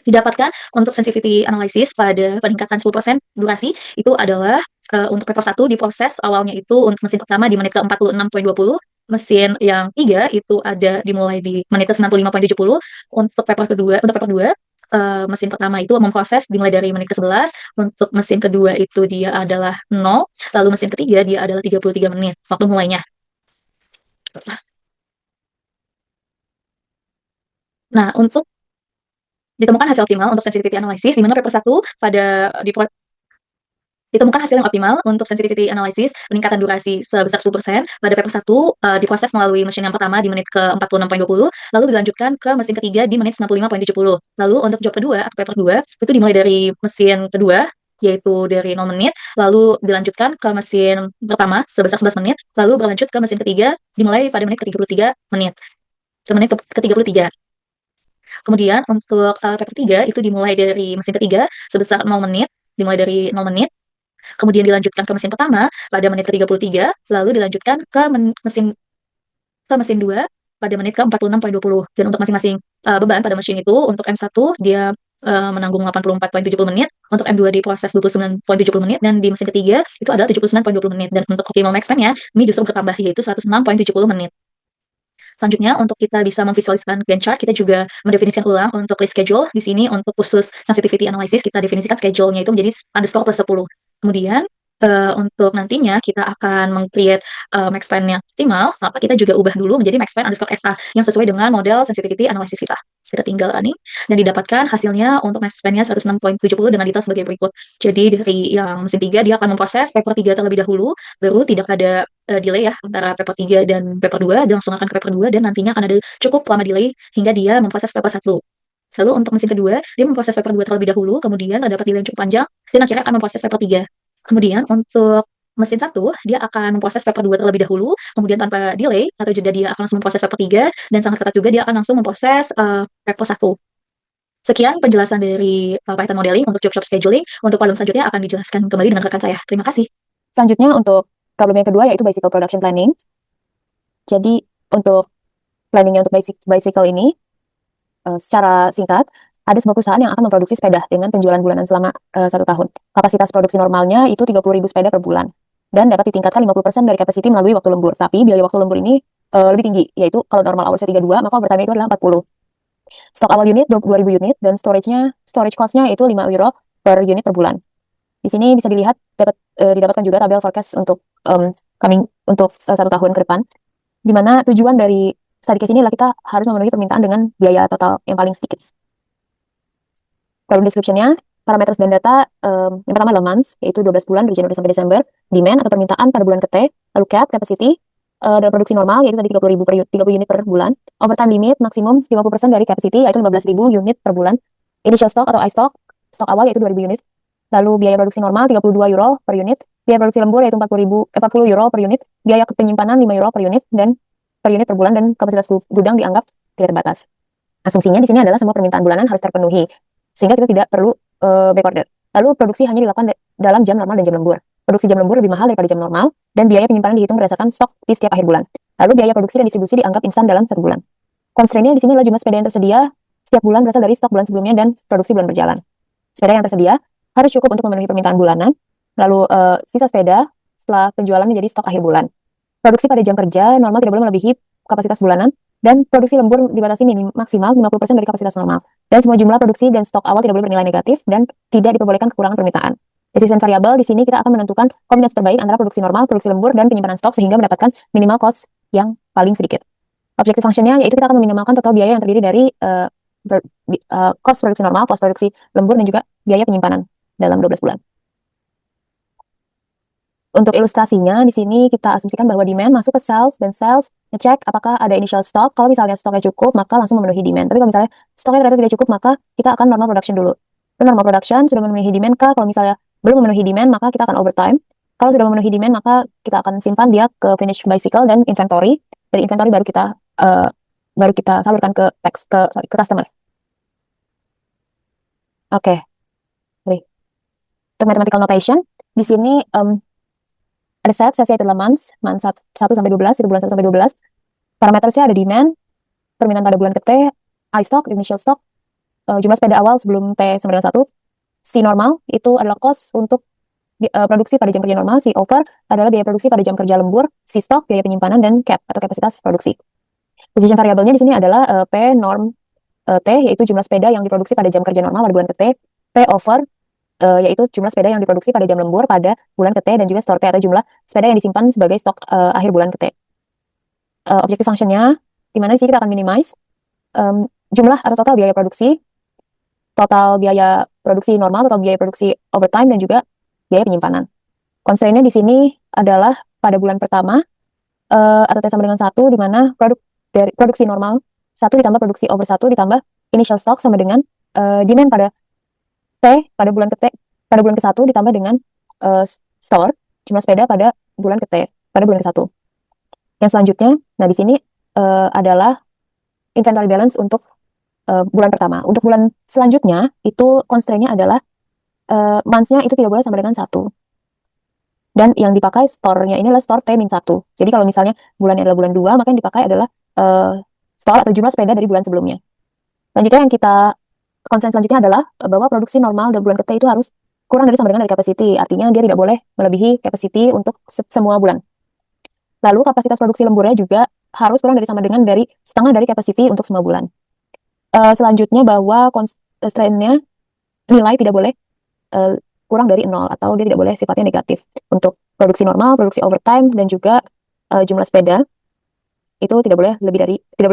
Didapatkan untuk sensitivity analysis pada peningkatan 10% durasi itu adalah untuk paper 1 diproses awalnya itu untuk mesin pertama di menit ke 46,20, mesin yang 3 itu ada dimulai di menit ke 95,70, untuk paper 2 mesin pertama itu memproses dimulai dari menit ke 11, untuk mesin kedua itu dia adalah 0, lalu mesin ketiga dia adalah 33 menit waktu mulainya. Nah, untuk ditemukan hasil optimal untuk sensitivity analysis, di mana paper 1 ditemukan hasil yang optimal untuk sensitivity analysis peningkatan durasi sebesar 10% pada paper 1 diproses melalui mesin yang pertama di menit ke 46.20, lalu dilanjutkan ke mesin ketiga di menit 95.70. Lalu untuk job kedua atau paper 2 itu dimulai dari mesin kedua yaitu dari 0 menit, lalu dilanjutkan ke mesin pertama sebesar 11 menit, lalu berlanjut ke mesin ketiga dimulai pada menit ke 33 menit. Ke menit ke 33. Kemudian untuk paper 3 itu dimulai dari mesin ketiga sebesar 0 menit, dimulai dari 0 menit, kemudian dilanjutkan ke mesin pertama pada menit ke-33, lalu dilanjutkan ke mesin 2 pada menit ke-46.20. Dan untuk masing-masing beban pada mesin itu, untuk M1 dia menanggung 84.70 menit, untuk M2 diproses 29.70 menit, dan di mesin ketiga itu adalah 79.20 menit. Dan untuk optimal max span-nya, ini justru bertambah, yaitu 106.70 menit. Selanjutnya, untuk kita bisa memvisualisasikan Gantt chart, kita juga mendefinisikan ulang untuk list schedule. Di sini untuk khusus sensitivity analysis, kita definisikan schedule-nya itu menjadi underscore plus 10. Kemudian, untuk nantinya kita akan meng-create max span yang optimal, maka kita juga ubah dulu menjadi max span underscore SA yang sesuai dengan model sensitivity analysis kita. Kita tinggal running, dan didapatkan hasilnya untuk max span-nya 106.70 dengan detail sebagai berikut. Jadi dari yang mesin 3, dia akan memproses paper 3 terlebih dahulu, baru tidak ada delay ya antara paper 3 dan paper 2, dia langsung akan ke paper 2 dan nantinya akan ada cukup lama delay hingga dia memproses paper 1. Lalu untuk mesin kedua, dia memproses paper 2 terlebih dahulu, kemudian terdapat delay yang cukup panjang, dan akhirnya akan memproses paper 3. Kemudian untuk mesin 1, dia akan memproses paper 2 terlebih dahulu, kemudian tanpa delay atau jeda dia akan langsung memproses paper 3, dan sangat ketat juga dia akan langsung memproses paper 1. Sekian penjelasan dari Python modeling untuk job scheduling. Untuk problem selanjutnya akan dijelaskan kembali dengan rekan saya. Terima kasih. Selanjutnya untuk problem yang kedua yaitu bicycle production planning. Jadi untuk planningnya untuk bicycle ini secara singkat, ada sebuah perusahaan yang akan memproduksi sepeda dengan penjualan bulanan selama 1 tahun. Kapasitas produksi normalnya itu 30.000 sepeda per bulan. Dan dapat ditingkatkan 50% dari capacity melalui waktu lembur. Tapi biaya waktu lembur ini lebih tinggi, yaitu kalau normal hoursnya 32, maka overtime itu adalah 40. Stok awal unit 2.000 unit, dan storage cost-nya itu 5 euro per unit per bulan. Di sini bisa dilihat didapatkan juga tabel forecast untuk untuk 1 tahun ke depan, di mana tujuan dari study case ini adalah kita harus memenuhi permintaan dengan biaya total yang paling sedikit. Problem description-nya, parameters dan data, yang pertama adalah months, yaitu 12 bulan dari Januari sampai Desember, demand atau permintaan pada bulan ke-T, lalu capacity, dan produksi normal, yaitu tadi 30 unit per bulan, overtime limit, maksimum 50% dari capacity, yaitu 15.000 unit per bulan, initial stock atau I-stock, stok awal yaitu 2.000 unit, lalu biaya produksi normal 32 euro per unit, biaya produksi lembur yaitu 40 euro per unit, biaya penyimpanan 5 euro per unit, dan per unit per bulan, dan kapasitas gudang dianggap tidak terbatas. Asumsinya di sini adalah semua permintaan bulanan harus terpenuhi, sehingga kita tidak perlu backorder. Lalu produksi hanya dilakukan dalam jam normal dan jam lembur. Produksi jam lembur lebih mahal daripada jam normal, dan biaya penyimpanan dihitung berdasarkan stok di setiap akhir bulan. Lalu biaya produksi dan distribusi dianggap instan dalam 1 bulan. Constraint-nya di sini adalah jumlah sepeda yang tersedia setiap bulan berasal dari stok bulan sebelumnya dan produksi bulan berjalan. Sepeda yang tersedia harus cukup untuk memenuhi permintaan bulanan, lalu sisa sepeda setelah penjualan menjadi stok akhir bulan. Produksi pada jam kerja normal tidak boleh melebihi kapasitas bulanan, dan produksi lembur dibatasi maksimal 50% dari kapasitas normal. Dan semua jumlah produksi dan stok awal tidak boleh bernilai negatif dan tidak diperbolehkan kekurangan permintaan. Decision variable di sini kita akan menentukan kombinasi terbaik antara produksi normal, produksi lembur, dan penyimpanan stok sehingga mendapatkan minimal cost yang paling sedikit. Objektif fungsinya yaitu kita akan meminimalkan total biaya yang terdiri dari cost produksi normal, cost produksi lembur, dan juga biaya penyimpanan dalam 12 bulan. Untuk ilustrasinya, di sini kita asumsikan bahwa demand masuk ke sales, dan sales ngecek apakah ada initial stock. Kalau misalnya stoknya cukup, maka langsung memenuhi demand. Tapi kalau misalnya stoknya ternyata tidak cukup, maka kita akan normal production dulu. Dan normal production sudah memenuhi demand kah? Kalau misalnya belum memenuhi demand, maka kita akan overtime. Kalau sudah memenuhi demand, maka kita akan simpan dia ke finish bicycle dan inventory. Dari inventory baru kita salurkan ke customer. Oke. Untuk mathematical notation, di sini ada setnya itu adalah months 1 sampai 12, itu bulan 1 sampai 12. Parametersnya ada demand, permintaan pada bulan ke-T, I-stock, initial stock, jumlah sepeda awal sebelum T sama dengan 1. C normal, itu adalah cost untuk produksi pada jam kerja normal. C over adalah biaya produksi pada jam kerja lembur. C stock, biaya penyimpanan, dan cap atau kapasitas produksi. Position variabelnya di sini adalah P norm T, yaitu jumlah sepeda yang diproduksi pada jam kerja normal pada bulan ke-T. P over yaitu jumlah sepeda yang diproduksi pada jam lembur pada bulan ke-T, dan juga store P atau jumlah sepeda yang disimpan sebagai stok akhir bulan ke-T. Objektif fungsinya, di mana di sini kita akan minimize jumlah atau total biaya produksi total biaya produksi normal, total biaya produksi overtime, dan juga biaya penyimpanan. Constraint-nya di sini adalah pada bulan pertama atau T sama dengan 1, di mana dari produksi normal 1 ditambah produksi over 1 ditambah initial stock sama dengan demand pada T pada bulan ke-1 ditambah dengan store jumlah sepeda pada bulan pada bulan ke-1. Yang selanjutnya, nah di sini adalah inventory balance untuk bulan pertama. Untuk bulan selanjutnya itu constraint-nya adalah months-nya itu tidak boleh sama dengan 1. Dan yang dipakai store-nya ini adalah store T-1. Jadi kalau misalnya bulannya adalah bulan 2, maka yang dipakai adalah store atau jumlah sepeda dari bulan sebelumnya. Selanjutnya yang kita constraint selanjutnya adalah bahwa produksi normal dari bulan ke-T itu harus kurang dari sama dengan dari capacity. Artinya dia tidak boleh melebihi capacity untuk semua bulan. Lalu kapasitas produksi lemburnya juga harus kurang dari sama dengan dari setengah dari capacity untuk semua bulan. Selanjutnya bahwa constraint-nya nilai tidak boleh kurang dari 0 atau dia tidak boleh sifatnya negatif. Untuk produksi normal, produksi overtime, dan juga jumlah sepeda itu tidak boleh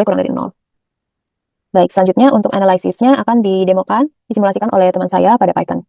kurang dari 0. Baik, selanjutnya untuk analisisnya akan disimulasikan oleh teman saya pada Python.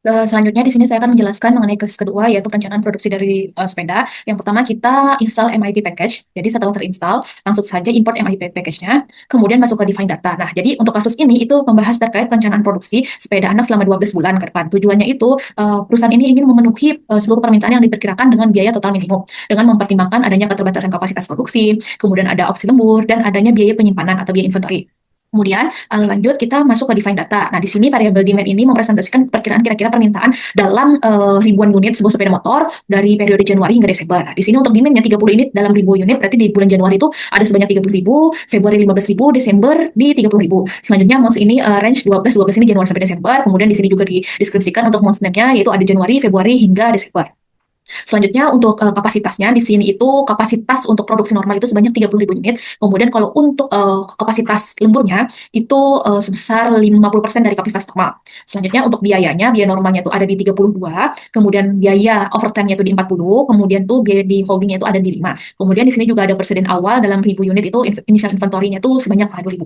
Selanjutnya di sini saya akan menjelaskan mengenai case kedua, yaitu perencanaan produksi dari sepeda. Yang pertama kita install MIP package. Jadi setelah terinstall, langsung saja import MIP package-nya, kemudian masuk ke define data. Nah, jadi untuk kasus ini itu membahas terkait perencanaan produksi sepeda anak selama 12 bulan ke depan. Tujuannya itu perusahaan ini ingin memenuhi seluruh permintaan yang diperkirakan dengan biaya total minimum, dengan mempertimbangkan adanya keterbatasan kapasitas produksi, kemudian ada opsi lembur, dan adanya biaya penyimpanan atau biaya inventory. Kemudian lanjut kita masuk ke define data. Nah, di sini variabel demand ini mempresentasikan perkiraan kira-kira permintaan dalam ribuan unit sebuah sepeda motor dari periode Januari hingga Desember. Nah, di sini untuk demandnya 30 unit dalam 1000 unit, berarti di bulan Januari itu ada sebanyak 30.000, Februari 15.000, Desember di 30.000. Selanjutnya months ini range 12 ini Januari sampai Desember. Kemudian di sini juga dideskripsikan untuk months name-nya yaitu ada Januari, Februari hingga Desember. Selanjutnya untuk kapasitasnya di sini itu kapasitas untuk produksi normal itu sebanyak 30.000 unit. Kemudian kalau untuk kapasitas lemburnya itu sebesar 50% dari kapasitas normal. Selanjutnya untuk biayanya, biaya normalnya itu ada di 32, kemudian biaya overtime-nya itu di 40, kemudian tuh biaya di holdingnya itu ada di 5. Kemudian di sini juga ada persediaan awal dalam 1000 unit itu initial inventory-nya itu sebanyak 2.000.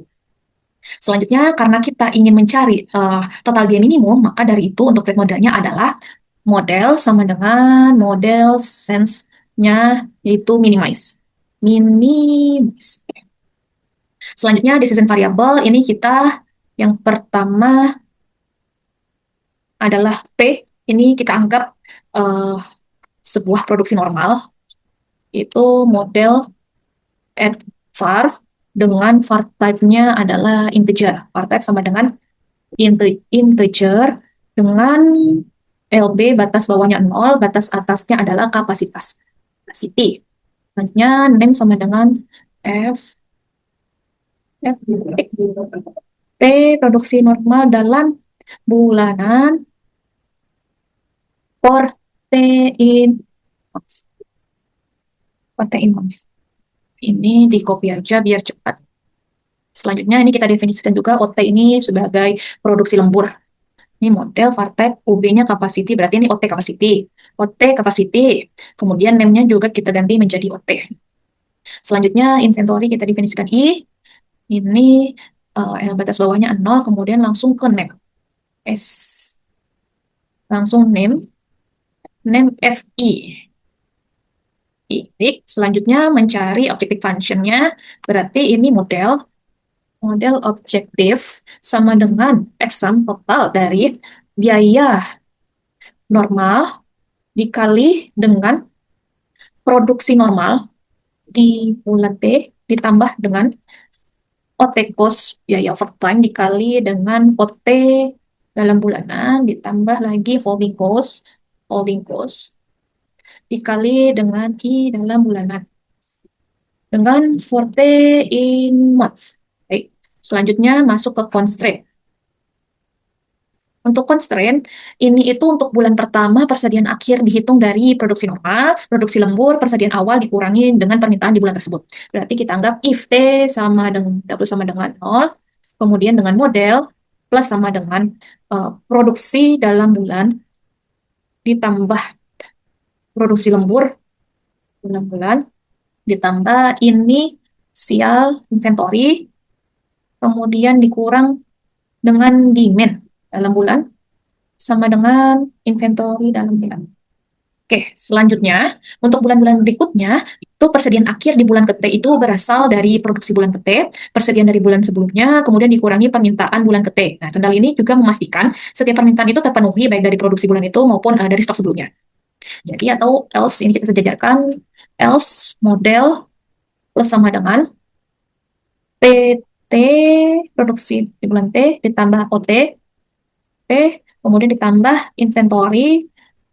Selanjutnya, karena kita ingin mencari total biaya minimum, maka dari itu untuk rate modalnya adalah model sama dengan model sense-nya yaitu minimize. Minimize. Selanjutnya decision variable ini kita yang pertama adalah P. Ini kita anggap sebuah produksi normal. Itu model add var dengan var type-nya adalah integer. Var type sama dengan integer dengan LB batas bawahnya 0, batas atasnya adalah kapasitas. Capacity. Selanjutnya name sama dengan F P produksi normal dalam bulanan protein months. Ini di copy aja biar cepat. Selanjutnya ini kita definisikan juga OT ini sebagai produksi lembur. Ini model var type UB-nya capacity, berarti ini OT capacity. OT capacity. Kemudian name-nya juga kita ganti menjadi OT. Selanjutnya inventory kita definisikan I. Ini batas bawahnya 0, kemudian langsung ke name. S. Langsung name. Name FI. Titik. Selanjutnya mencari objective function-nya. Berarti ini model objektif sama dengan sum total dari biaya normal dikali dengan produksi normal di bulan T ditambah dengan OT cost biaya overtime dikali dengan OT dalam bulanan ditambah lagi holding cost dikali dengan I dalam bulanan dengan 40 in months. Baik. Selanjutnya masuk ke constraint. Untuk constraint, ini itu untuk bulan pertama persediaan akhir dihitung dari produksi normal, produksi lembur, persediaan awal dikurangi dengan permintaan di bulan tersebut. Berarti kita anggap if T sama dengan double sama dengan 0, kemudian dengan model plus sama dengan produksi dalam bulan ditambah produksi lembur bulan-bulan ditambah ini sial inventory kemudian dikurang dengan demand dalam bulan, sama dengan inventory dalam bulan. Oke, selanjutnya untuk bulan-bulan berikutnya itu persediaan akhir di bulan ke-T itu berasal dari produksi bulan ke-T, persediaan dari bulan sebelumnya, kemudian dikurangi permintaan bulan ke-T. Nah, tanda ini juga memastikan setiap permintaan itu terpenuhi baik dari produksi bulan itu maupun dari stok sebelumnya. Jadi atau else ini kita sejajarkan else model plus sama dengan PT produksi di bulan T ditambah OT T, kemudian ditambah inventory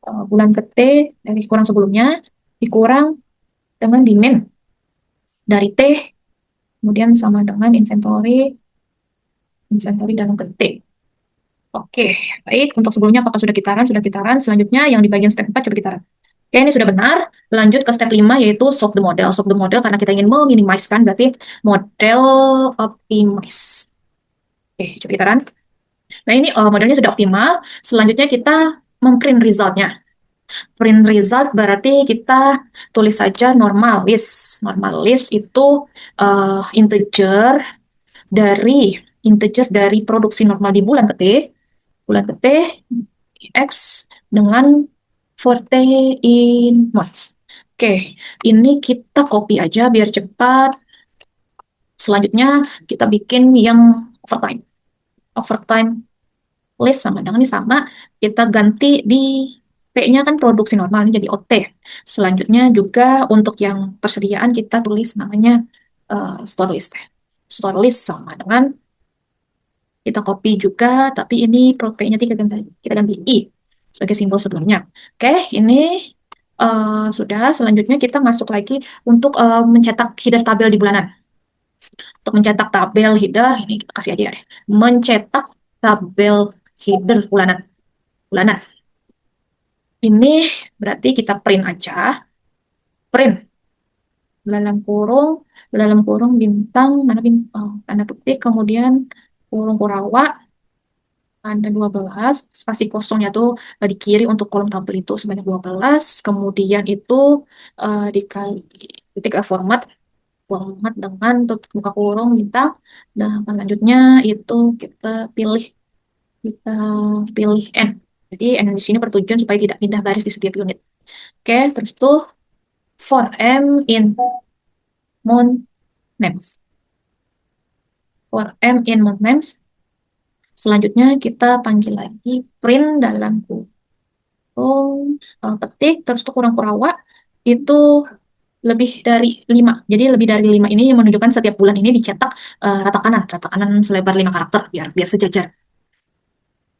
bulan ke-T dari kurang sebelumnya, dikurang dengan demand dari T, kemudian sama dengan inventory dalam ke-T. Oke, baik. Untuk sebelumnya apakah sudah kita run? Sudah kita run. Selanjutnya yang di bagian step 4 coba kita run. Oke, ini sudah benar. Lanjut ke step 5 yaitu solve the model. Solve the model karena kita ingin meminimaliskan berarti model optimize. Oke, coba kita run. Nah, ini modelnya sudah optimal. Selanjutnya kita memprint resultnya. Print result berarti kita tulis saja normal list. Normal list itu integer dari produksi normal di bulan ke T X dengan forte in months. Oke, ini kita copy aja biar cepat. Selanjutnya kita bikin yang overtime. Overtime list sama dengan ini sama, kita ganti di P-nya kan produksi normal, ini jadi OT. Selanjutnya juga untuk yang persediaan kita tulis namanya store list. Store list sama dengan kita copy juga, tapi ini P-nya kita ganti I sebagai simbol sebelumnya. Oke, ini sudah. Selanjutnya kita masuk lagi untuk mencetak header tabel di bulanan. Untuk mencetak tabel header, ini kita kasih aja ya. Mencetak tabel header bulanan. Bulanan. Ini berarti kita print aja. Print. Dalam kurung bintang, mana bintang, tanda petik, kemudian kurung Kurawa, ada 12, spasi kosongnya tuh di kiri untuk kolom tabel itu sebanyak 12, kemudian itu dikali titik format dengan buka kurung bintang. Nah, selanjutnya itu kita pilih kita pilih N. Jadi N di sini bertujuan supaya tidak pindah baris di setiap unit. Oke, terus tuh for M in month names. For M in month names. Selanjutnya kita panggil lagi print dalam kurung petik, terus tuh kurang Kurawa itu lebih dari 5. Jadi lebih dari 5 ini menunjukkan setiap bulan ini dicetak rata kanan selebar 5 karakter biar sejajar.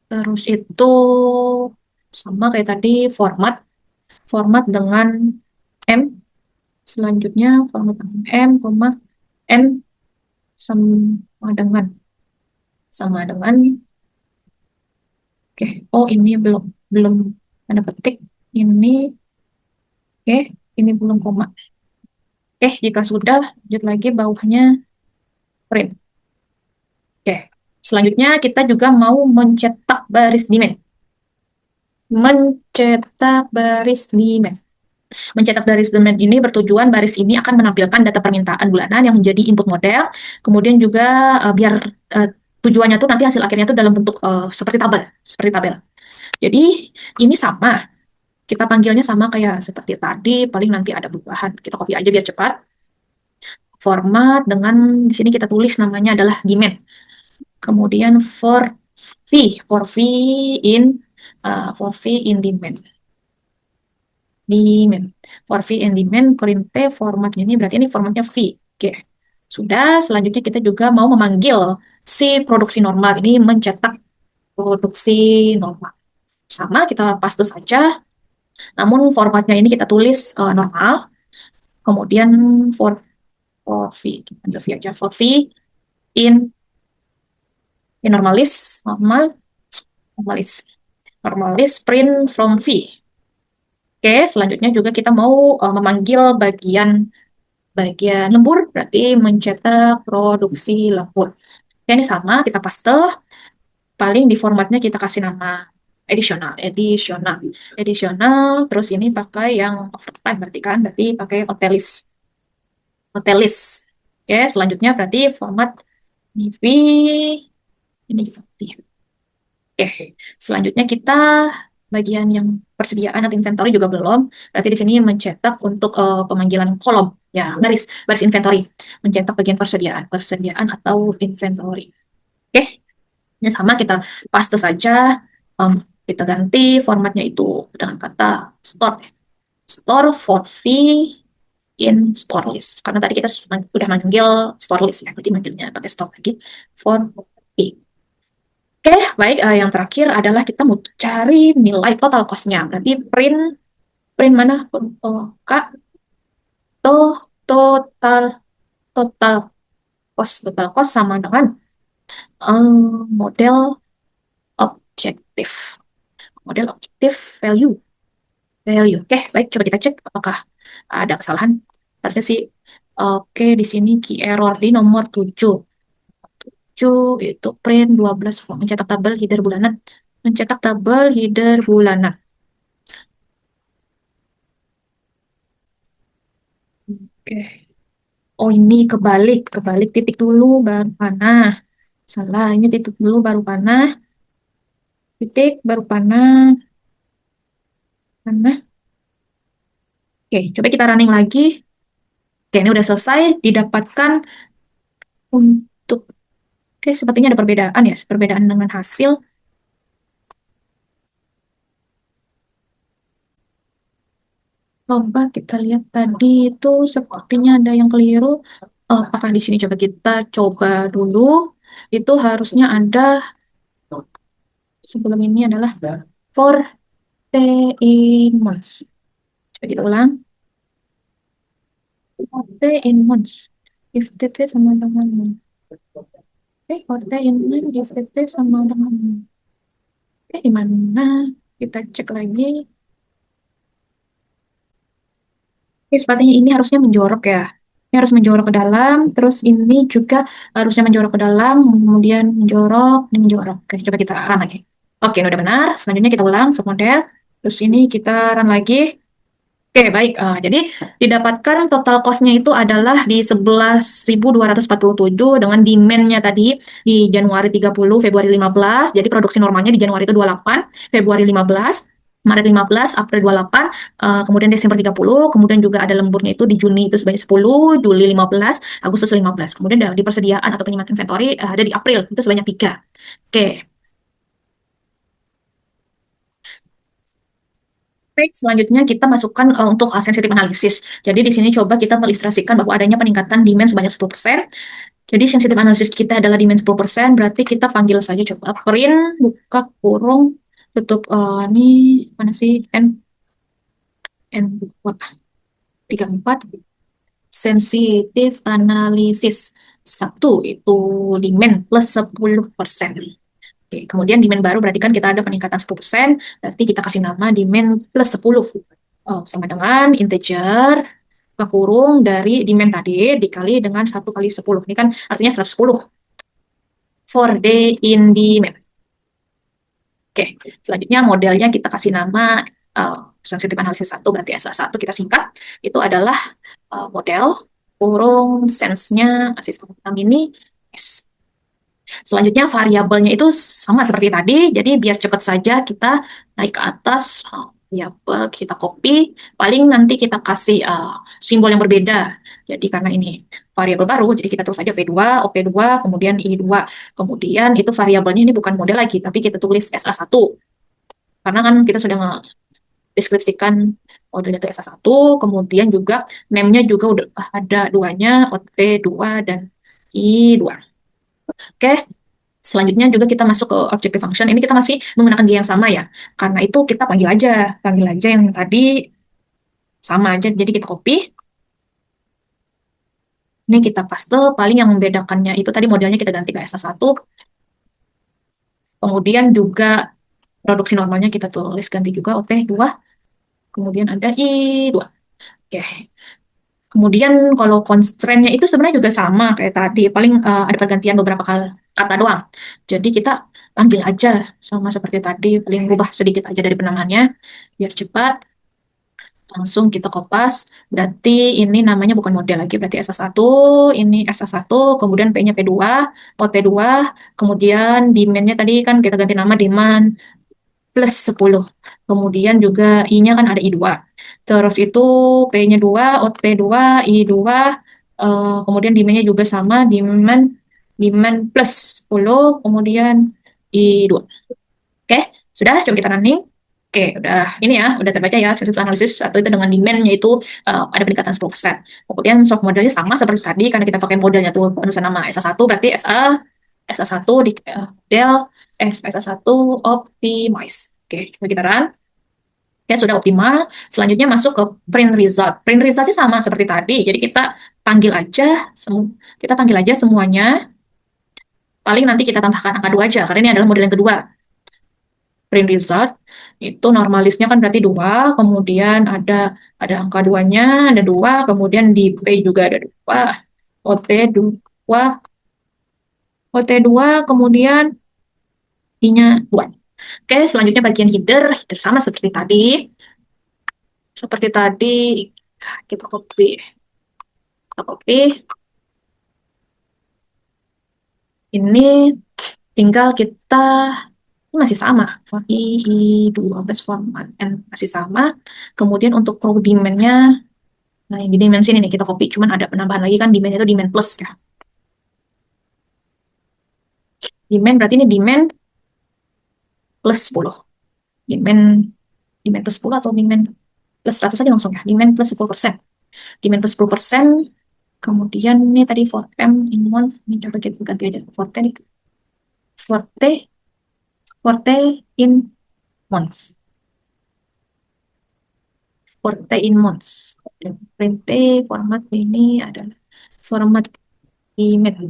Terus itu sama kayak tadi format dengan M. Selanjutnya format dengan M, N sama dengan oke. Oh, ini belum tanda petik. Ini oke, ini belum koma. Oke, jika sudah, lanjut lagi bawahnya print. Oke. Selanjutnya kita juga mau mencetak baris demand. Mencetak baris demand. Mencetak baris demand ini bertujuan baris ini akan menampilkan data permintaan bulanan yang menjadi input model. Kemudian juga biar tujuannya tuh nanti hasil akhirnya tuh dalam bentuk seperti tabel. Jadi ini sama. Kita panggilnya sama kayak seperti tadi, paling nanti ada perubahan. Kita copy aja biar cepat. Format dengan di sini kita tulis namanya adalah demand. Kemudian for fee in demand. Demand. For fee and demand, perintah formatnya ini berarti ini formatnya fee. Oke. Sudah, selanjutnya kita juga mau memanggil si produksi normal ini mencetak produksi normal. Sama, kita paste saja. Namun formatnya ini kita tulis normal. Kemudian for fee, kita ambil fee aja. For fee in normalis print from fee. Oke, selanjutnya juga kita mau memanggil bagian lembur, berarti mencetak produksi lembur. Oke, ini sama, kita paste. Paling di formatnya kita kasih nama additional. Terus ini pakai yang overtime, berarti pakai hotelis. Oke, selanjutnya berarti format Ini V, ini V. Oke, selanjutnya kita bagian yang persediaan atau inventory juga belum. Berarti di sini mencetak untuk pemanggilan kolom, ya baris baris inventory, mencetak bagian persediaan atau inventory. Oke, ini sama kita paste saja. Em, kita ganti formatnya itu dengan kata store, store for V in store list. Karena tadi kita sudah manggil store list ya, jadi manggilnya pakai store lagi for V. Oke, baik. Yang terakhir adalah kita mau cari nilai total cost-nya. Berarti print print mana? Oh, Kak, total total cost sama dengan model objektif. Model objektif value. Value. Oke, baik. Coba kita cek apakah ada kesalahan. Ternyata sih, oke, di sini key error di nomor 7. 7 itu print 12 form. Mencetak tabel header bulanan. Mencetak tabel header bulanan. Oke. Oh, ini kebalik titik dulu baru panah. Salah, ini titik dulu baru panah, titik baru panah, panah. Oke, coba kita running lagi. Oke, ini udah selesai, didapatkan untuk, oke, sepertinya ada perbedaan ya, perbedaan dengan hasil. Coba kita lihat tadi itu sepertinya ada yang keliru. Apakah di sini coba kita coba dulu. Itu harusnya ada, sebelum ini adalah for in months. Coba kita ulang. Orte in months. If TT sama dengan orte in months, if TT sama dengan di mana? Kita cek lagi. Sepertinya ini harusnya menjorok ya. Ini harus menjorok ke dalam, terus ini juga harusnya menjorok ke dalam, kemudian menjorok, ini menjorok. Oke, coba kita run lagi. Oke, ini udah benar. Selanjutnya kita ulang submodel. Terus ini kita run lagi. Oke, baik. Jadi didapatkan total cost-nya itu adalah di 11.247 dengan demand-nya tadi di Januari 30, Februari 15. Jadi produksi normalnya di Januari itu 28, Februari 15, Maret 15, April 28, kemudian Desember 30, kemudian juga ada lemburnya itu di Juni itu sebanyak 10, Juli 15, Agustus 15. Kemudian di persediaan atau penyimpanan inventory ada di April itu sebanyak 3. Oke. Baik, selanjutnya kita masukkan untuk sensitive analysis. Jadi di sini coba kita mengilustrasikan bahwa adanya peningkatan demand sebanyak 10%. Jadi sensitive analysis kita adalah demand 10%, berarti kita panggil saja coba print, buka kurung, tutup, ini mana sih, N 34, sensitive analysis 1 itu demand plus 10%. Oke, kemudian demand baru berarti kan kita ada peningkatan 10%, berarti kita kasih nama demand plus 10. Sama dengan integer kurung dari demand tadi dikali dengan 1 kali 10. Ini kan artinya 110 for day in demand. Oke, selanjutnya modelnya kita kasih nama sensitive analysis 1, berarti SA1 kita singkat. Itu adalah model kurung sense-nya sistem ini S. Selanjutnya variabelnya itu sama seperti tadi, jadi biar cepat saja kita naik ke atas, variabel kita copy, paling nanti kita kasih simbol yang berbeda. Jadi karena ini variabel baru, jadi kita tulis saja P2, OP2, kemudian I2. Kemudian itu variabelnya ini bukan model lagi, tapi kita tulis SA1. Karena kan kita sudah deskripsikan modelnya itu SA1, kemudian juga name-nya juga udah ada duanya, OT2 dan I2. Oke, selanjutnya juga kita masuk ke objective function. Ini kita masih menggunakan dia yang sama ya. Karena itu kita panggil aja yang tadi sama aja. Jadi kita copy. Ini kita paste. Paling yang membedakannya itu tadi modelnya kita ganti ke SA1. Kemudian juga produksi normalnya kita tulis ganti juga OT2. Kemudian ada I2. Oke. Kemudian kalau constraint-nya itu sebenarnya juga sama kayak tadi. Paling ada pergantian beberapa kali kata doang. Jadi kita panggil aja sama seperti tadi. Paling rubah sedikit aja dari penamaannya biar cepat. Langsung kita kopas, berarti ini namanya bukan model lagi, berarti SA1, ini SA1, kemudian P-nya P2, OT2, kemudian demand-nya tadi kan kita ganti nama demand plus 10. Kemudian juga I-nya kan ada I2. Terus itu P-nya 2, OT2, I2, kemudian demand-nya juga sama, demand plus 10, kemudian I2. Oke, sudah, coba kita running. Oke, udah terbaca ya, sensitive analysis atau itu dengan demand yaitu ada peningkatan 10%. Kemudian shock modelnya sama seperti tadi, karena kita pakai modelnya tuh penulisan nama SA1, berarti SA1 di model SA1 optimize. Oke, coba kita run. Ya, sudah optimal. Selanjutnya masuk ke print result. Print resultnya sama seperti tadi, jadi kita panggil aja semuanya. Paling nanti kita tambahkan angka 2 aja, karena ini adalah model yang kedua. Print result itu normalisnya kan berarti 2, kemudian ada angka 2-nya, ada 2, kemudian di P juga ada 2, OT2, kemudian I-nya 2. Oke, selanjutnya bagian header sama seperti tadi. Kita copy. Ini tinggal kita ini masih sama, I12 format N masih sama. Kemudian untuk row demand-nya, nah yang di dimensi ini nih kita copy, cuman ada penambahan lagi kan, demand itu demand plus ya. Demand berarti ini demand plus 10. Demand plus 10 atau demand plus 100 aja langsung ya. Demand plus 10%. Demand plus 10%. Kemudian ini tadi for M in month, ini coba kita ganti aja. Forte nih. Forte in months. Forte in months. Print format ini adalah format demand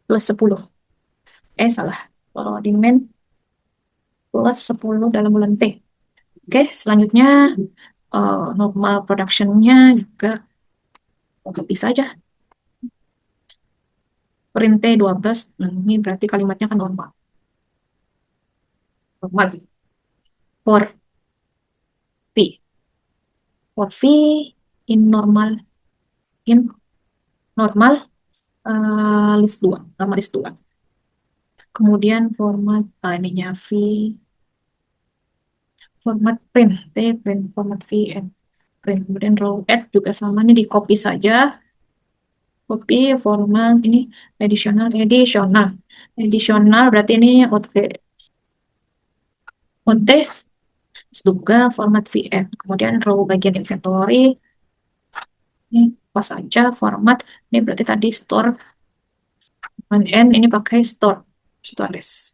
plus 10. Salah. Kalau demand plus 10 dalam bulan T. Oke, selanjutnya normal production-nya juga bisa aja. Print T12, ini berarti kalimatnya kan normal. Normal. For V. For V in normal list 2. Normal list 2. Kemudian format ininya format print format VN print. Kemudian row add juga sama, ini di copy saja, copy format ini additional berarti ini OT juga format VN. Kemudian row bagian inventory ini pas saja format, ini berarti tadi store N, ini pakai store list.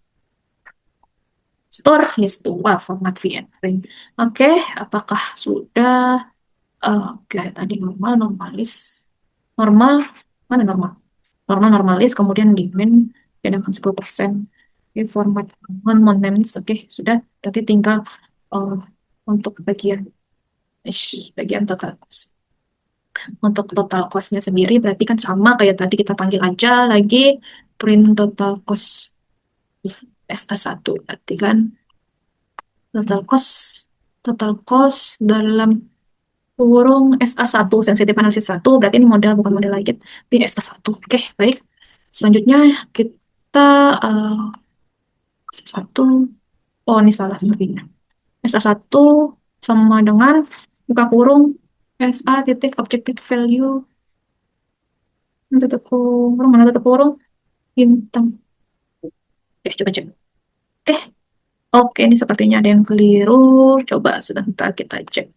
Store list 2 format VN. Oke, apakah sudah? Oke, tadi normalis. Normal, mana normal? Normalis, kemudian demand ya dengan 10%. Oke, format non-months. Oke, sudah. Berarti tinggal untuk bagian total cost. Untuk total cost-nya sendiri berarti kan sama kayak tadi, kita panggil aja lagi print total cost SA1, berarti kan total cost dalam kurung SA1, sensitive analysis 1, berarti ini model bukan model lagi, tapi SA1. Oke, baik. Selanjutnya kita satu, oh ini salah sepertinya. SA1 sama dengan buka kurung SA titik objective value tutup kurung, mana tutup kurung bintang. Oke, coba cek. Oke, ini sepertinya ada yang keliru. Coba sebentar kita cek.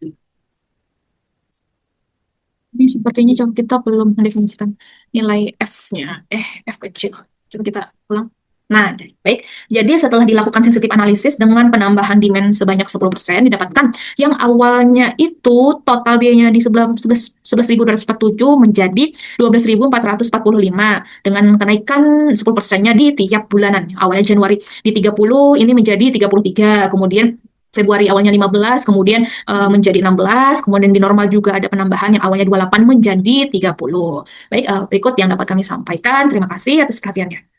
Ini sepertinya kita belum mendefinisikan nilai F-nya. F kecil. Coba kita ulang. Nah, baik. Jadi setelah dilakukan sensitive analysis dengan penambahan demand sebanyak 10%, didapatkan yang awalnya itu total biayanya di 11.247 menjadi 12.445 dengan kenaikan 10%-nya di tiap bulanan. Awalnya Januari di 30, ini menjadi 33, kemudian Februari awalnya 15, kemudian menjadi 16, kemudian di normal juga ada penambahan yang awalnya 28 menjadi 30. Baik, berikut yang dapat kami sampaikan. Terima kasih atas perhatiannya.